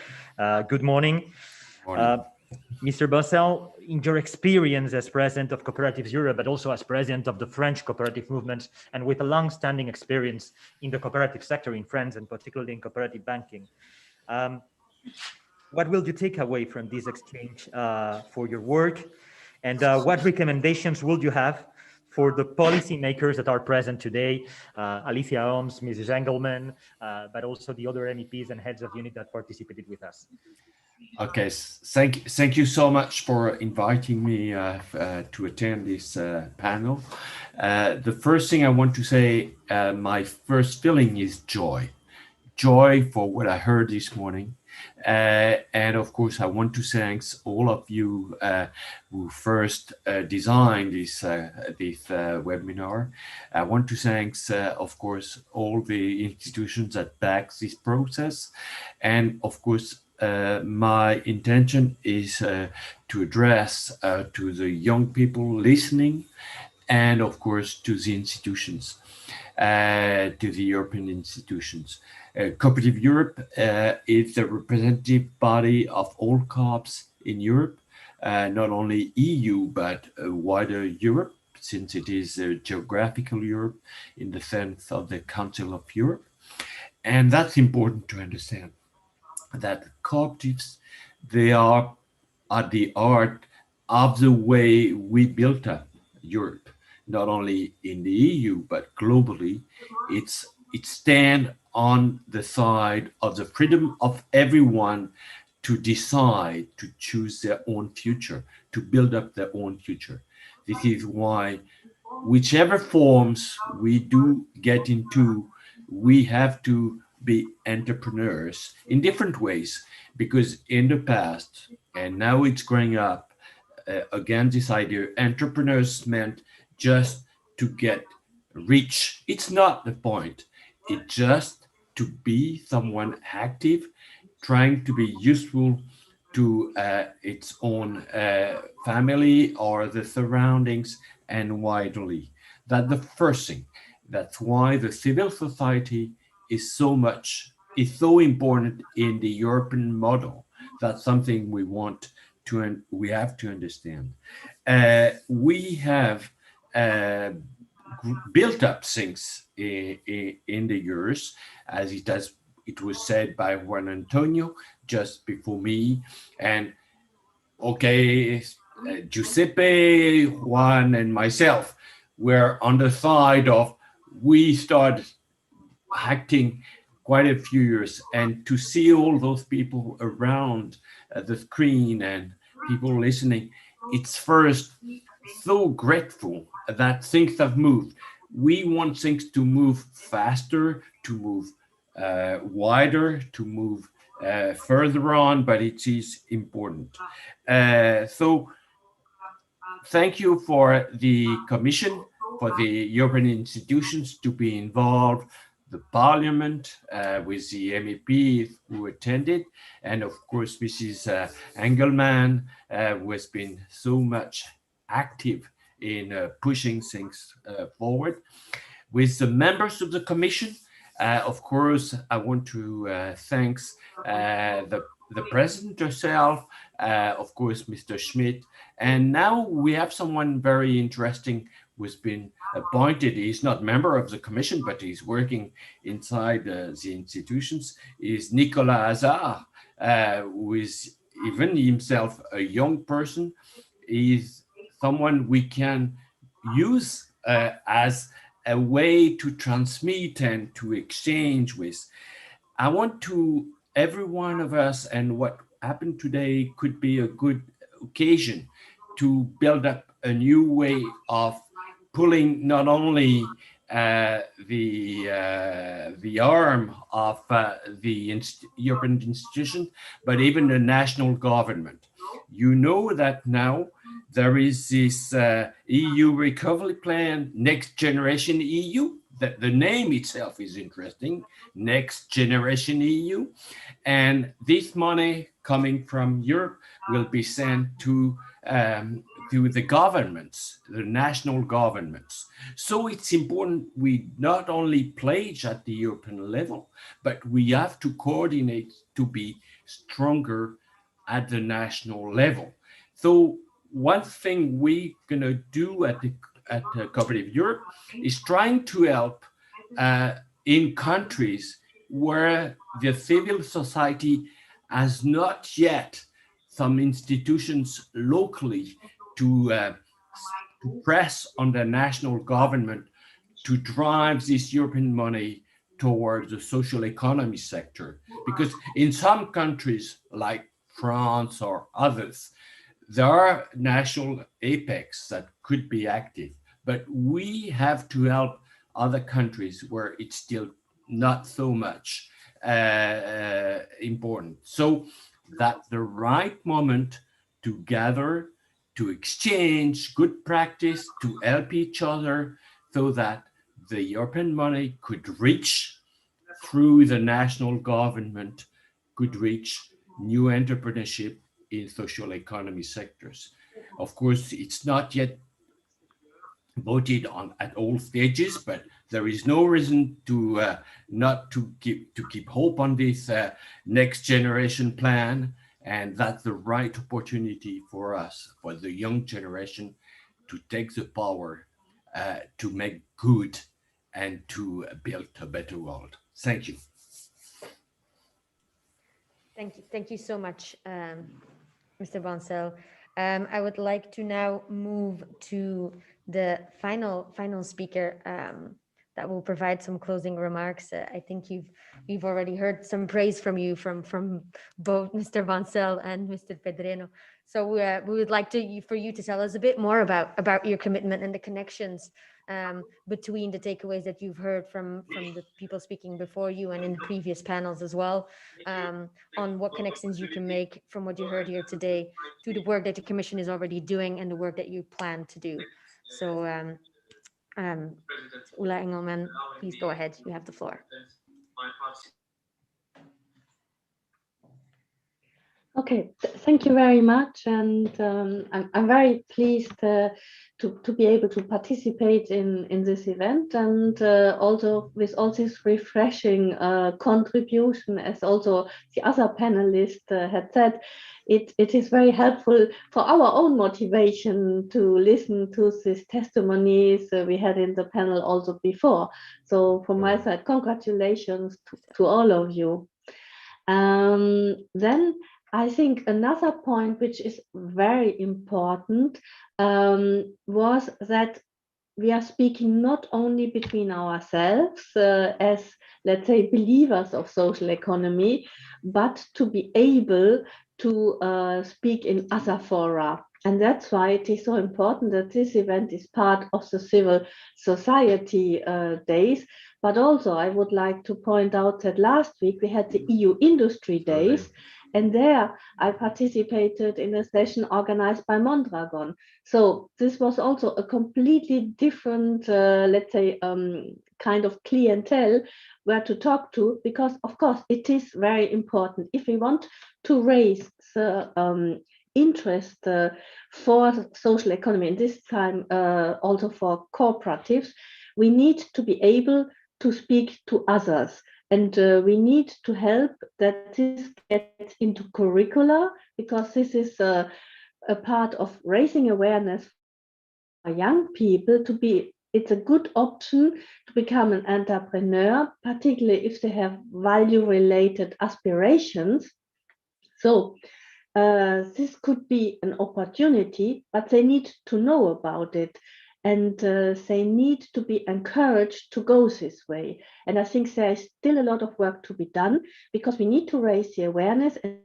good morning. Mr. Boncel, in your experience as president of Cooperatives Europe, but also as president of the French cooperative movement, and with a long-standing experience in the cooperative sector in France, and particularly in cooperative banking, what will you take away from this exchange for your work? And what recommendations would you have for the policymakers that are present today, Alicia Holmes, Mrs. Engelman, but also the other MEPs and heads of unit that participated with us? Okay, thank you so much for inviting me to attend this panel. The first thing I want to say, my first feeling is joy for what I heard this morning. And of course, I want to thank all of you who first designed this webinar. I want to thank, of course, all the institutions that back this process. And of course, my intention is to address to the young people listening, and of course to the institutions, to the European institutions. Cooperative Europe is the representative body of all co-ops in Europe, not only EU, but wider Europe, since it is a geographical Europe in the sense of the Council of Europe. And that's important to understand, that cooperatives, they are at the heart of the way we built up Europe, not only in the EU, but globally. It stands on the side of the freedom of everyone to decide, to choose their own future, to build up their own future. This is why, whichever forms we do get into, we have to be entrepreneurs in different ways, because in the past, and now it's growing up, again, this idea, entrepreneurs meant just to get rich. It's not the point. It's just to be someone active, trying to be useful to its own family or the surroundings and widely. That's the first thing. That's why the civil society is so important in the European model. That's something we have to understand. We have built up things in the years, as it was said by Juan Antonio just before me, and okay, Giuseppe, Juan, and myself were on the side of, we started acting quite a few years, and to see all those people around the screen and people listening, it's first so grateful that things have moved. We want things to move faster, to move wider, to move further on, but it is important. So thank you for the Commission, for the European institutions to be involved, the Parliament with the MEPs who attended, and of course Mrs. Engelman, who has been so much active in pushing things forward. With the members of the Commission, of course, I want to thank the President herself, of course, Mr. Schmidt. And now we have someone very interesting who's been appointed. He's not member of the Commission, but he's working inside the institutions, is Nicolás Dimarco, who is even himself a young person, is someone we can use as a way to transmit and to exchange with. I want to, every one of us, and what happened today could be a good occasion to build up a new way of pulling not only the arm of the European institutions, but even the national government. You know that now there is this EU recovery plan, Next Generation EU. The name itself is interesting, Next Generation EU. And this money coming from Europe will be sent to the governments, the national governments. So it's important we not only pledge at the European level, but we have to coordinate to be stronger at the national level. So one thing we're gonna do at Cooperative Europe is trying to help in countries where the civil society has not yet some institutions locally to press on the national government to drive this European money towards the social economy sector. Because in some countries like France or others, there are national apex that could be active, but we have to help other countries where it's still not so much important. So that's the right moment to gather, to exchange good practice, to help each other so that the European money could reach through the national government, could reach new entrepreneurship in social economy sectors. Of course, it's not yet voted on at all stages, but there is no reason to not to keep hope on this next generation plan, and that's the right opportunity for us, for the young generation, to take the power to make good and to build a better world. Thank you. Thank you so much, Mr. Boncel. I would like to now move to the final speaker that will provide some closing remarks. I think we've already heard some praise from you from both Mr. Boncel and Mr. Pedreno. So we would like for you to tell us a bit more about your commitment and the connections between the takeaways that you've heard from the people speaking before you and in the previous panels as well, on what connections you can make from what you heard here today to the work that the Commission is already doing and the work that you plan to do. So Ulla Engelman, please go ahead. You have the floor. Okay, thank you very much, and I'm very pleased to be able to participate in this event, and also with all this refreshing contribution, as also the other panelists had said. It is very helpful for our own motivation to listen to these testimonies we had in the panel also before. So from my side, congratulations to all of you. Then I think another point which is very important was that we are speaking not only between ourselves as, let's say, believers of social economy, but to be able to speak in other fora. And that's why it is so important that this event is part of the civil society days. But also I would like to point out that last week we had the EU Industry Days. And there I participated in a session organized by Mondragon. So this was also a completely different, let's say, kind of clientele where to talk to, because of course it is very important if we want to raise the interest for social economy, and this time also for cooperatives. We need to be able to speak to others. And we need to help that this gets into curricula, because this is a part of raising awareness for young people to be, it's a good option to become an entrepreneur, particularly if they have value-related aspirations. So this could be an opportunity, but they need to know about it. And they need to be encouraged to go this way. And I think there is still a lot of work to be done, because we need to raise the awareness and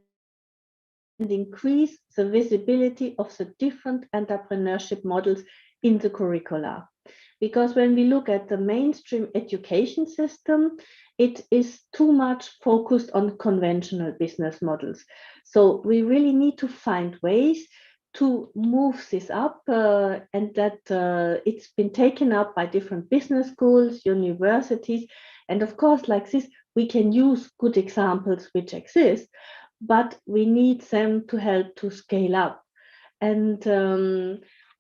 increase the visibility of the different entrepreneurship models in the curricula. Because when we look at the mainstream education system, it is too much focused on conventional business models. So we really need to find ways to move this up, and that it's been taken up by different business schools, universities. And of course, like this, we can use good examples which exist, but we need them to help to scale up. And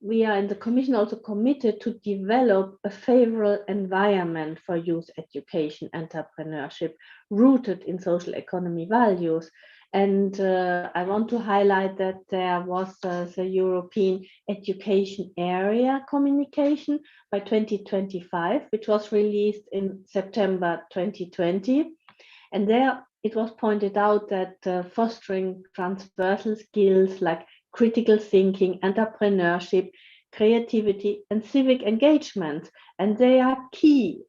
we are in the Commission also committed to develop a favorable environment for youth education entrepreneurship rooted in social economy values. And I want to highlight that there was the European Education Area Communication by 2025, which was released in September 2020. And there it was pointed out that fostering transversal skills like critical thinking, entrepreneurship, creativity, and civic engagement, and they are key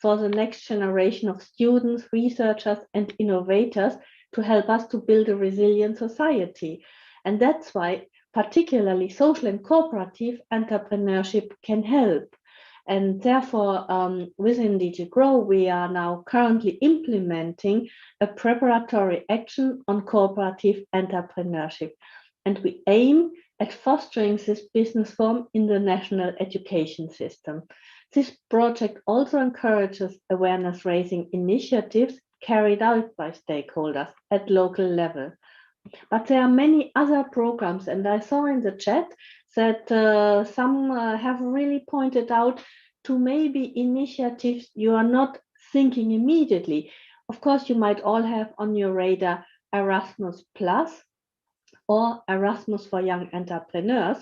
for the next generation of students, researchers, and innovators to help us to build a resilient society. And that's why particularly social and cooperative entrepreneurship can help. And therefore, within DG GROW, we are now currently implementing a preparatory action on cooperative entrepreneurship. And we aim at fostering this business form in the national education system. This project also encourages awareness-raising initiatives carried out by stakeholders at local level. But there are many other programs, and I saw in the chat that some have really pointed out to maybe initiatives you are not thinking immediately. Of course, you might all have on your radar Erasmus Plus or Erasmus for Young Entrepreneurs,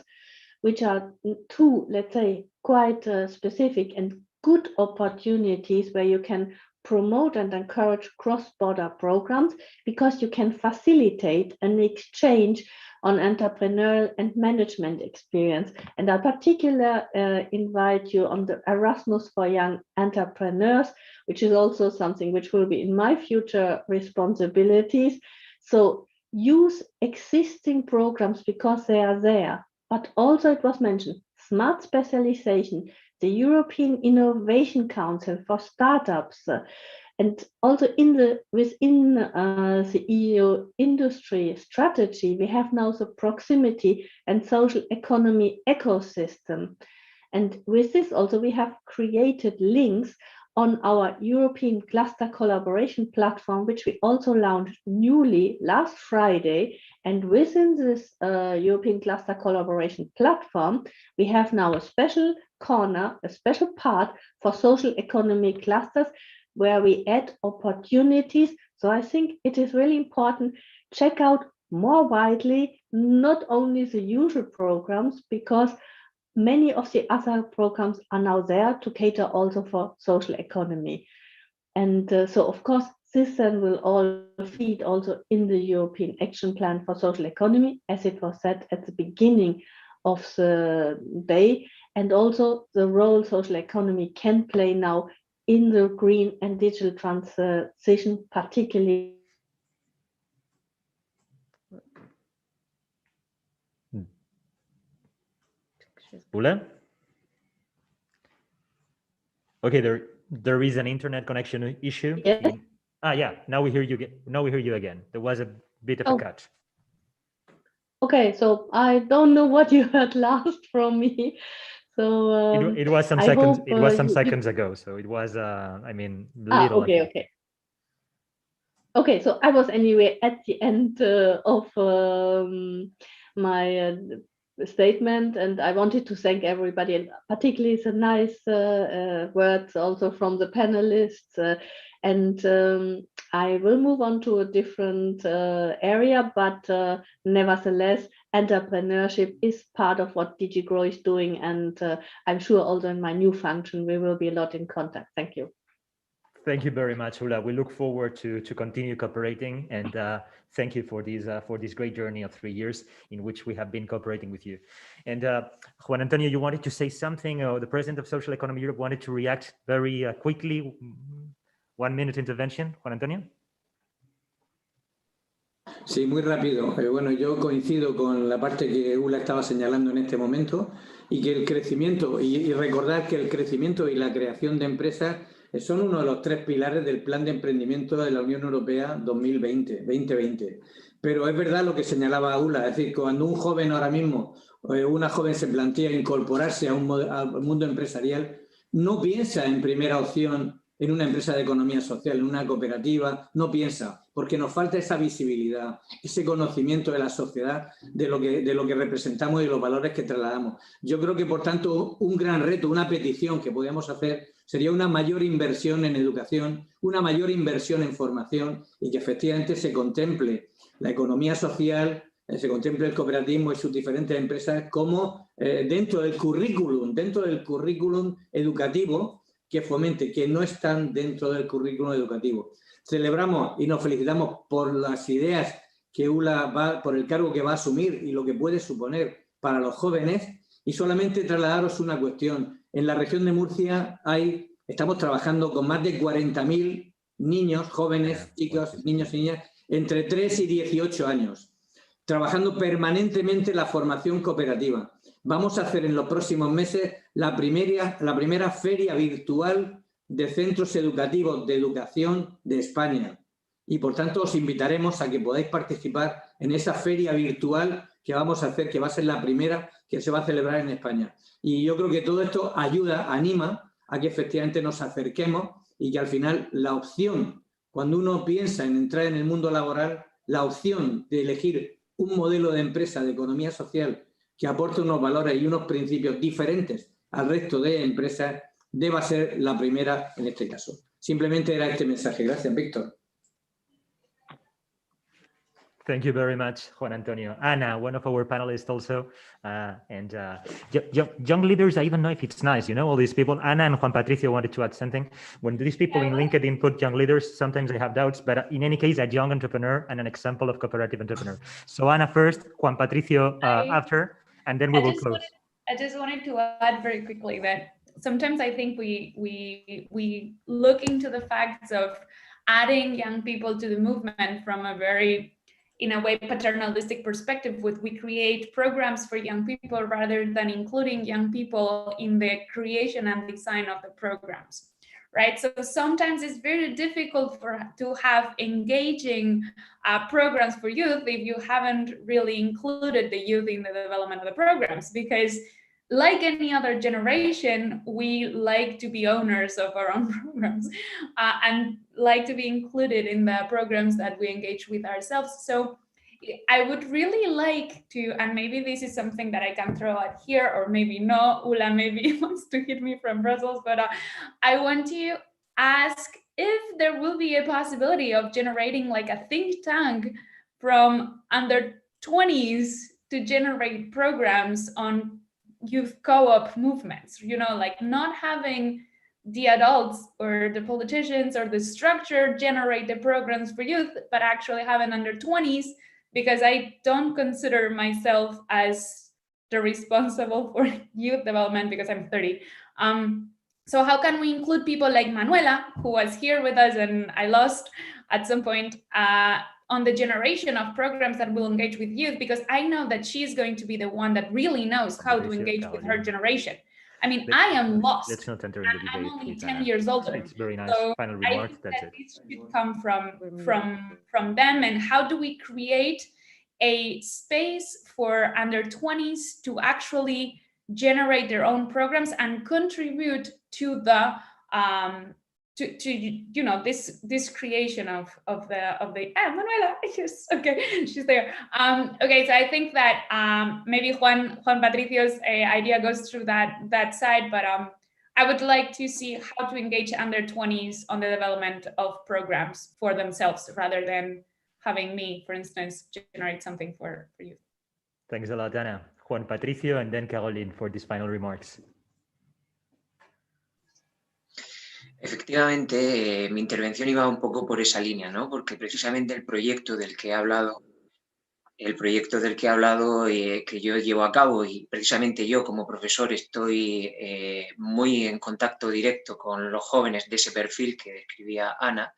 which are two, let's say, quite specific and good opportunities where you can promote and encourage cross-border programs, because you can facilitate an exchange on entrepreneurial and management experience. And I particularly invite you on the Erasmus for Young Entrepreneurs, which is also something which will be in my future responsibilities. So use existing programs because they are there, but also it was mentioned, smart specialization, the European Innovation Council for startups, and also within the EU industry strategy, we have now the proximity and social economy ecosystem. And with this also, we have created links on our European Cluster Collaboration Platform, which we also launched newly last Friday. And within this European Cluster Collaboration Platform, we have now a special corner, a special part for social economy clusters, where we add opportunities. So I think it is really important, check out more widely, not only the usual programs, because many of the other programs are now there to cater also for social economy. And so, of course, this then will all feed also in the European Action Plan for Social Economy, as it was said at the beginning of the day, and also the role social economy can play now in the green and digital transition, particularly. Ula? Okay, there is an internet connection issue. Yes. Yeah, now we hear you. Now we hear you again. There was a bit of a cut. Okay, so I don't know what you heard last from me. So it was some seconds. It was some seconds ago. So it was. I mean, little. Okay, okay. Okay, so I was anyway at the end of my statement, and I wanted to thank everybody, and particularly the nice words also from the panelists. And I will move on to a different area, but nevertheless, entrepreneurship is part of what DG GROW is doing, and I'm sure also in my new function we will be a lot in contact. Thank you. Thank you very much, Ula. We look forward to continue cooperating, and thank you for this great journey of 3 years in which we have been cooperating with you. And Juan Antonio, you wanted to say something, the President of Social Economy Europe wanted to react very quickly. 1 minute intervention, Juan Antonio. Sí, muy rápido. Bueno, yo coincido con la parte que Ula estaba señalando en este momento y que el crecimiento, y recordar que el crecimiento y la creación de empresas son uno de los 3 pilares del Plan de Emprendimiento de la Unión Europea 2020. Pero es verdad lo que señalaba Ula, es decir, cuando un joven ahora mismo, una joven se plantea incorporarse al mundo empresarial, no piensa en primera opción en una empresa de economía social, en una cooperativa, no piensa, porque nos falta esa visibilidad, ese conocimiento de la sociedad, de lo que representamos y los valores que trasladamos. Yo creo que, por tanto, un gran reto, una petición que podemos hacer sería una mayor inversión en educación, una mayor inversión en formación y que efectivamente se contemple la economía social, se contemple el cooperativismo y sus diferentes empresas como dentro del currículum educativo que fomente, que no están dentro del currículum educativo. Celebramos y nos felicitamos por las ideas que ULA por el cargo que va a asumir y lo que puede suponer para los jóvenes, y solamente trasladaros una cuestión. En la región de Murcia estamos trabajando con más de 40.000 niños, jóvenes, chicos, niños y niñas, entre 3 y 18 años, trabajando permanentemente la formación cooperativa. Vamos a hacer en los próximos meses la primera feria virtual de centros educativos de educación de España. Y por tanto os invitaremos a que podáis participar en esa feria virtual que vamos a hacer, que va a ser la primera que se va a celebrar en España. Y yo creo que todo esto anima a que efectivamente nos acerquemos y que al final la opción, cuando uno piensa en entrar en el mundo laboral, la opción de elegir un modelo de empresa de economía social que aporte unos valores y unos principios diferentes al resto de empresas, deba ser la primera en este caso. Simplemente era este mensaje. Gracias, Víctor. Thank you very much, Juan Antonio. Ana, one of our panelists also, and young leaders, I even know if it's nice, all these people. Ana and Juan Patricio wanted to add something. When these people in LinkedIn put young leaders, sometimes I have doubts, but in any case, a young entrepreneur and an example of cooperative entrepreneur. So Ana first, Juan Patricio after, and then we will close. I just wanted to add very quickly that sometimes I think we look into the facts of adding young people to the movement from a very, in a way, paternalistic perspective. We create programs for young people rather than including young people in the creation and design of the programs, right? So sometimes it's very difficult to have engaging programs for youth if you haven't really included the youth in the development of the programs, because like any other generation, we like to be owners of our own programs and like to be included in the programs that we engage with ourselves. So I would really like to, and maybe this is something that I can throw out here, or maybe no, Ula maybe wants to hit me from Brussels, but I want to ask if there will be a possibility of generating like a think tank from under 20s to generate programs on youth co-op movements, like not having the adults or the politicians or the structure generate the programs for youth, but actually having under 20s, because I don't consider myself as the responsible for youth development because I'm 30. So how can we include people like Manuela, who was here with us and I lost at some point, on the generation of programs that will engage with youth, because I know that she's going to be the one that really knows how to engage with her generation. I mean, I am lost. Let's not enter in the debate. I'm only 10 years older. It's very nice. So Final remarks. I think that this should come from them. And how do we create a space for under 20s to actually generate their own programs and contribute to the this creation of the Manuela, yes, okay, she's there. Okay, so I think that maybe Juan Patricio's idea goes through that side, but I would like to see how to engage under 20s on the development of programs for themselves rather than having me, for instance, generate something for you. Thanks a lot, Ana. Juan Patricio and then Caroline for these final remarks. Efectivamente, mi intervención iba un poco por esa línea, ¿no? Porque precisamente el proyecto del que he hablado, que yo llevo a cabo, y precisamente yo como profesor estoy muy en contacto directo con los jóvenes de ese perfil que describía Ana,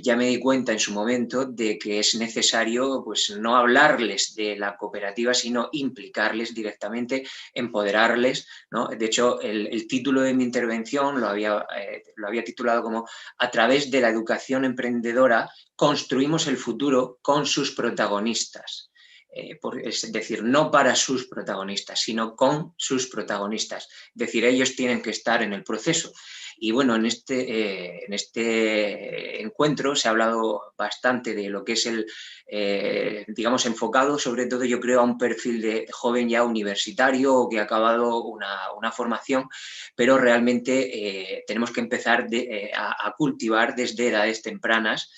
ya me di cuenta en su momento de que es necesario, pues, no hablarles de la cooperativa, sino implicarles directamente, empoderarles, ¿no? De hecho, el título de mi intervención lo había titulado como "A través de la educación emprendedora construimos el futuro con sus protagonistas". Es decir, no para sus protagonistas, sino con sus protagonistas. Es decir, ellos tienen que estar en el proceso. Y bueno, en este encuentro se ha hablado bastante de lo que es digamos, enfocado sobre todo, yo creo, a un perfil de joven ya universitario o que ha acabado una formación, pero realmente tenemos que empezar a cultivar desde edades tempranas,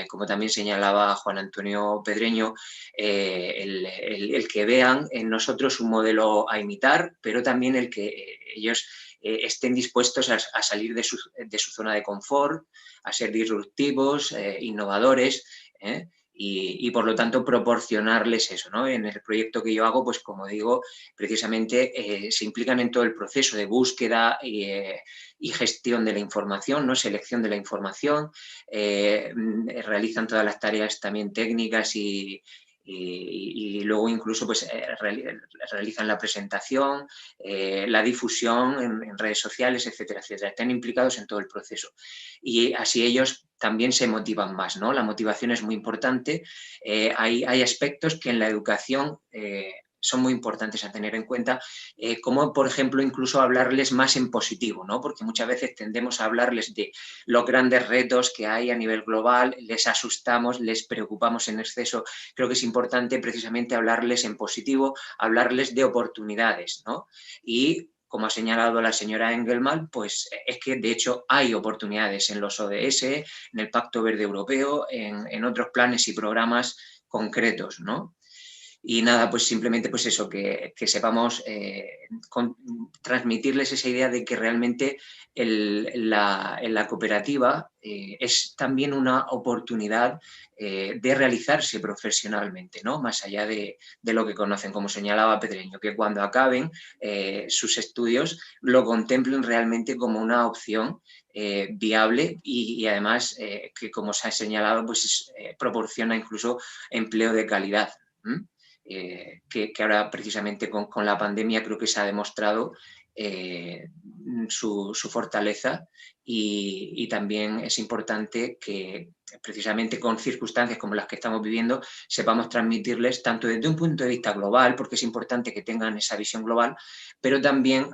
como también señalaba Juan Antonio Pedreño, el que vean en nosotros un modelo a imitar, pero también el que ellos estén dispuestos a salir de su zona de confort, a ser disruptivos, innovadores, y por lo tanto proporcionarles eso, ¿no? En el proyecto que yo hago, pues como digo, precisamente se implican en todo el proceso de búsqueda y gestión de la información, ¿no? Selección de la información, realizan todas las tareas también técnicas y luego incluso pues, realizan la presentación, la difusión en redes sociales, etcétera, etcétera. Están implicados en todo el proceso. Y así ellos también se motivan más, ¿no? La motivación es muy importante. Hay aspectos que en la educación son muy importantes a tener en cuenta, como por ejemplo incluso hablarles más en positivo, ¿no? Porque muchas veces tendemos a hablarles de los grandes retos que hay a nivel global, les asustamos, les preocupamos en exceso. Creo que es importante precisamente hablarles en positivo, hablarles de oportunidades, ¿no? Y como ha señalado la señora Engelmann, pues es que de hecho hay oportunidades en los ODS, en el Pacto Verde Europeo, en otros planes y programas concretos, ¿no? Y nada, pues simplemente pues eso, que sepamos transmitirles esa idea de que realmente la cooperativa es también una oportunidad de realizarse profesionalmente, ¿no? Más allá de lo que conocen, como señalaba Pedreño, que cuando acaben sus estudios lo contemplen realmente como una opción viable y además que, como se ha señalado, pues proporciona incluso empleo de calidad. Que ahora precisamente con la pandemia creo que se ha demostrado su fortaleza y también es importante que precisamente con circunstancias como las que estamos viviendo sepamos transmitirles tanto desde un punto de vista global, porque es importante que tengan esa visión global, pero también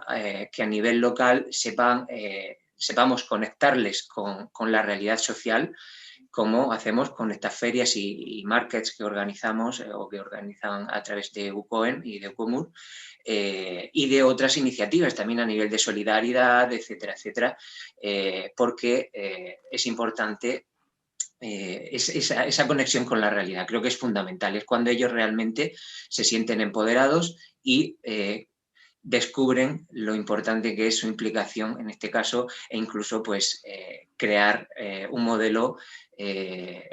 que a nivel local sepamos conectarles con la realidad social, como hacemos con estas ferias y markets que organizamos o que organizan a través de UCOEN y de UCOMUR y de otras iniciativas también a nivel de solidaridad, etcétera, etcétera, porque es importante esa conexión con la realidad. Creo que es fundamental, es cuando ellos realmente se sienten empoderados y descubren lo importante que es su implicación en este caso e incluso pues crear un modelo,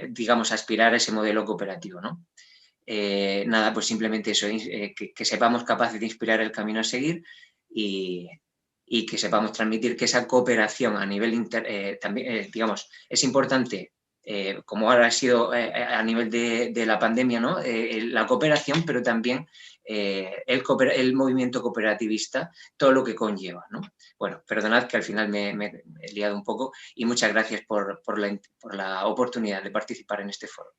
digamos, aspirar a ese modelo cooperativo, ¿no? Nada, pues simplemente eso, que sepamos capaces de inspirar el camino a seguir y que sepamos transmitir que esa cooperación a nivel también, digamos, es importante, como ahora ha sido a nivel de la pandemia, ¿no? La cooperación, pero también el movimiento cooperativista, todo lo que conlleva, ¿no? Bueno, perdonad que al final me he liado un poco y muchas gracias por la oportunidad de participar en este foro.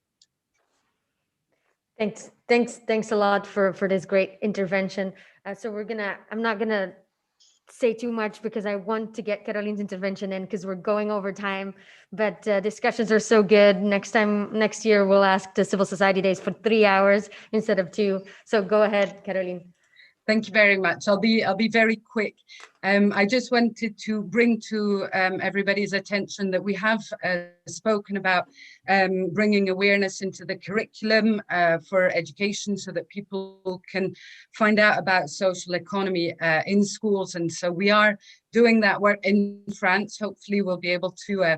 Thanks a lot for this great intervention. So I'm not gonna say too much because I want to get Caroline's intervention in because we're going over time, but discussions are so good. Next year, we'll ask the Civil Society Days for 3 hours instead of 2. So go ahead, Caroline. Thank you very much. I'll be very quick. I just wanted to bring to everybody's attention that we have spoken about bringing awareness into the curriculum for education so that people can find out about social economy in schools. And so we are doing that work in France. Hopefully we'll be able to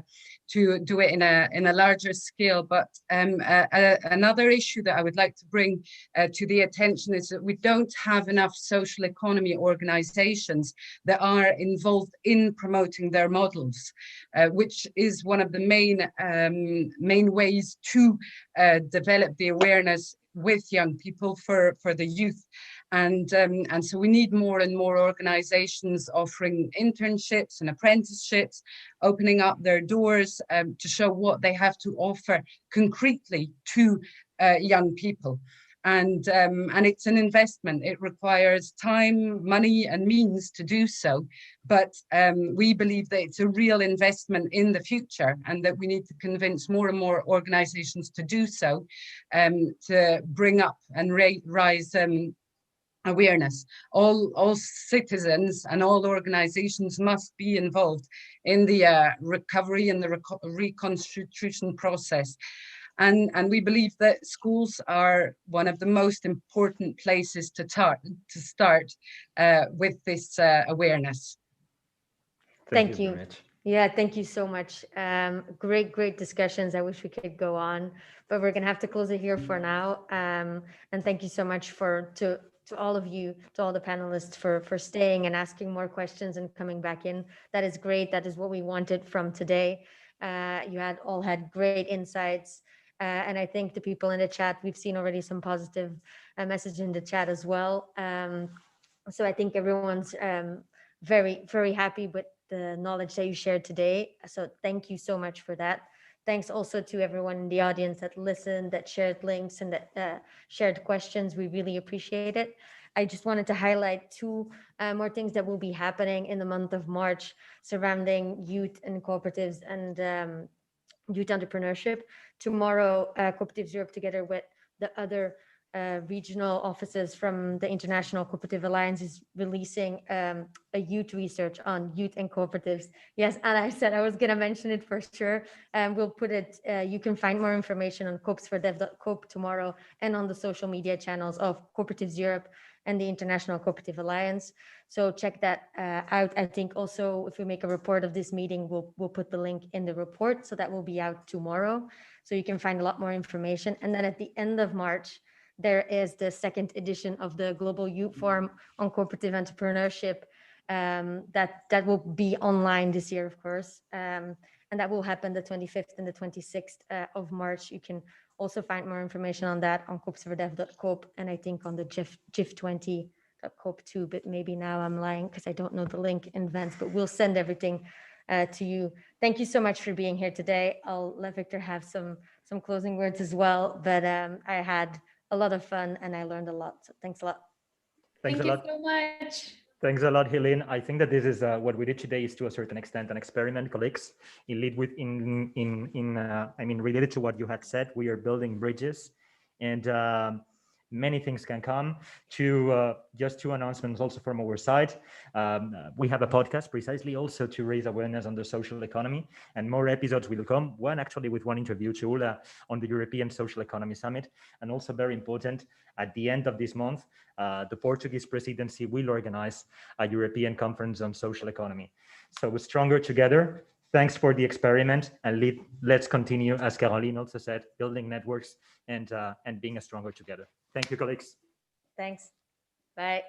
do it in a larger scale. But another issue that I would like to bring to the attention is that we don't have enough social economy organizations that are involved in promoting their models, which is one of the main ways to develop the awareness with young people for the youth. And so we need more and more organizations offering internships and apprenticeships, opening up their doors to show what they have to offer concretely to young people. And it's an investment. It requires time, money, and means to do so. But we believe that it's a real investment in the future, and that we need to convince more and more organizations to do so, to bring up and raise awareness. All citizens and all organizations must be involved in the recovery and the reconstitution process. And we believe that schools are one of the most important places to start with this awareness. Thank you. Yeah, thank you so much. Great discussions. I wish we could go on, but we're gonna have to close it here for now. And thank you so much to all of you, to all the panelists for staying and asking more questions and coming back in. That is great. That is what we wanted from today. You all had great insights. And I think the people in the chat, we've seen already some positive message in the chat as well. So I think everyone's very, very happy with the knowledge that you shared today. So thank you so much for that. Thanks also to everyone in the audience that listened, that shared links, and that shared questions. We really appreciate it. I just wanted to highlight two more things that will be happening in the month of March surrounding youth and cooperatives and youth entrepreneurship. Tomorrow, Cooperatives Europe, together with the other regional offices from the International Cooperative Alliance, is releasing a youth research on youth and cooperatives. Yes, and I said I was going to mention it for sure. We'll put it, you can find more information on coopsfordev.coop tomorrow and on the social media channels of Cooperatives Europe and the International Cooperative Alliance. So check that out. I think also if we make a report of this meeting, we'll put the link in the report. So that will be out tomorrow. So you can find a lot more information. And then at the end of March, there is the second edition of the Global Youth Forum on Cooperative Entrepreneurship that will be online this year, of course. And that will happen the 25th and the 26th of March. You can also find more information on that on coopsfordev.coop and I think on the GIF20.coop too, but maybe now I'm lying because I don't know the link in advance, but we'll send everything to you. Thank you so much for being here today. I'll let Victor have some closing words as well, but I had a lot of fun and I learned a lot. So thanks a lot. Thank you so much. Thanks a lot, Helene. I think that this is what we did today is to a certain extent an experiment, colleagues. I mean, related to what you had said, we are building bridges, and many things can come. Just two announcements also from our side. We have a podcast precisely also to raise awareness on the social economy, and more episodes will come. One actually with one interview to Ula on the European Social Economy Summit, and also very important, at the end of this month, the Portuguese presidency will organize a European conference on social economy. So we're stronger together. Thanks for the experiment, and let's continue, as Caroline also said, building networks and being stronger together. Thank you, colleagues. Thanks. Bye.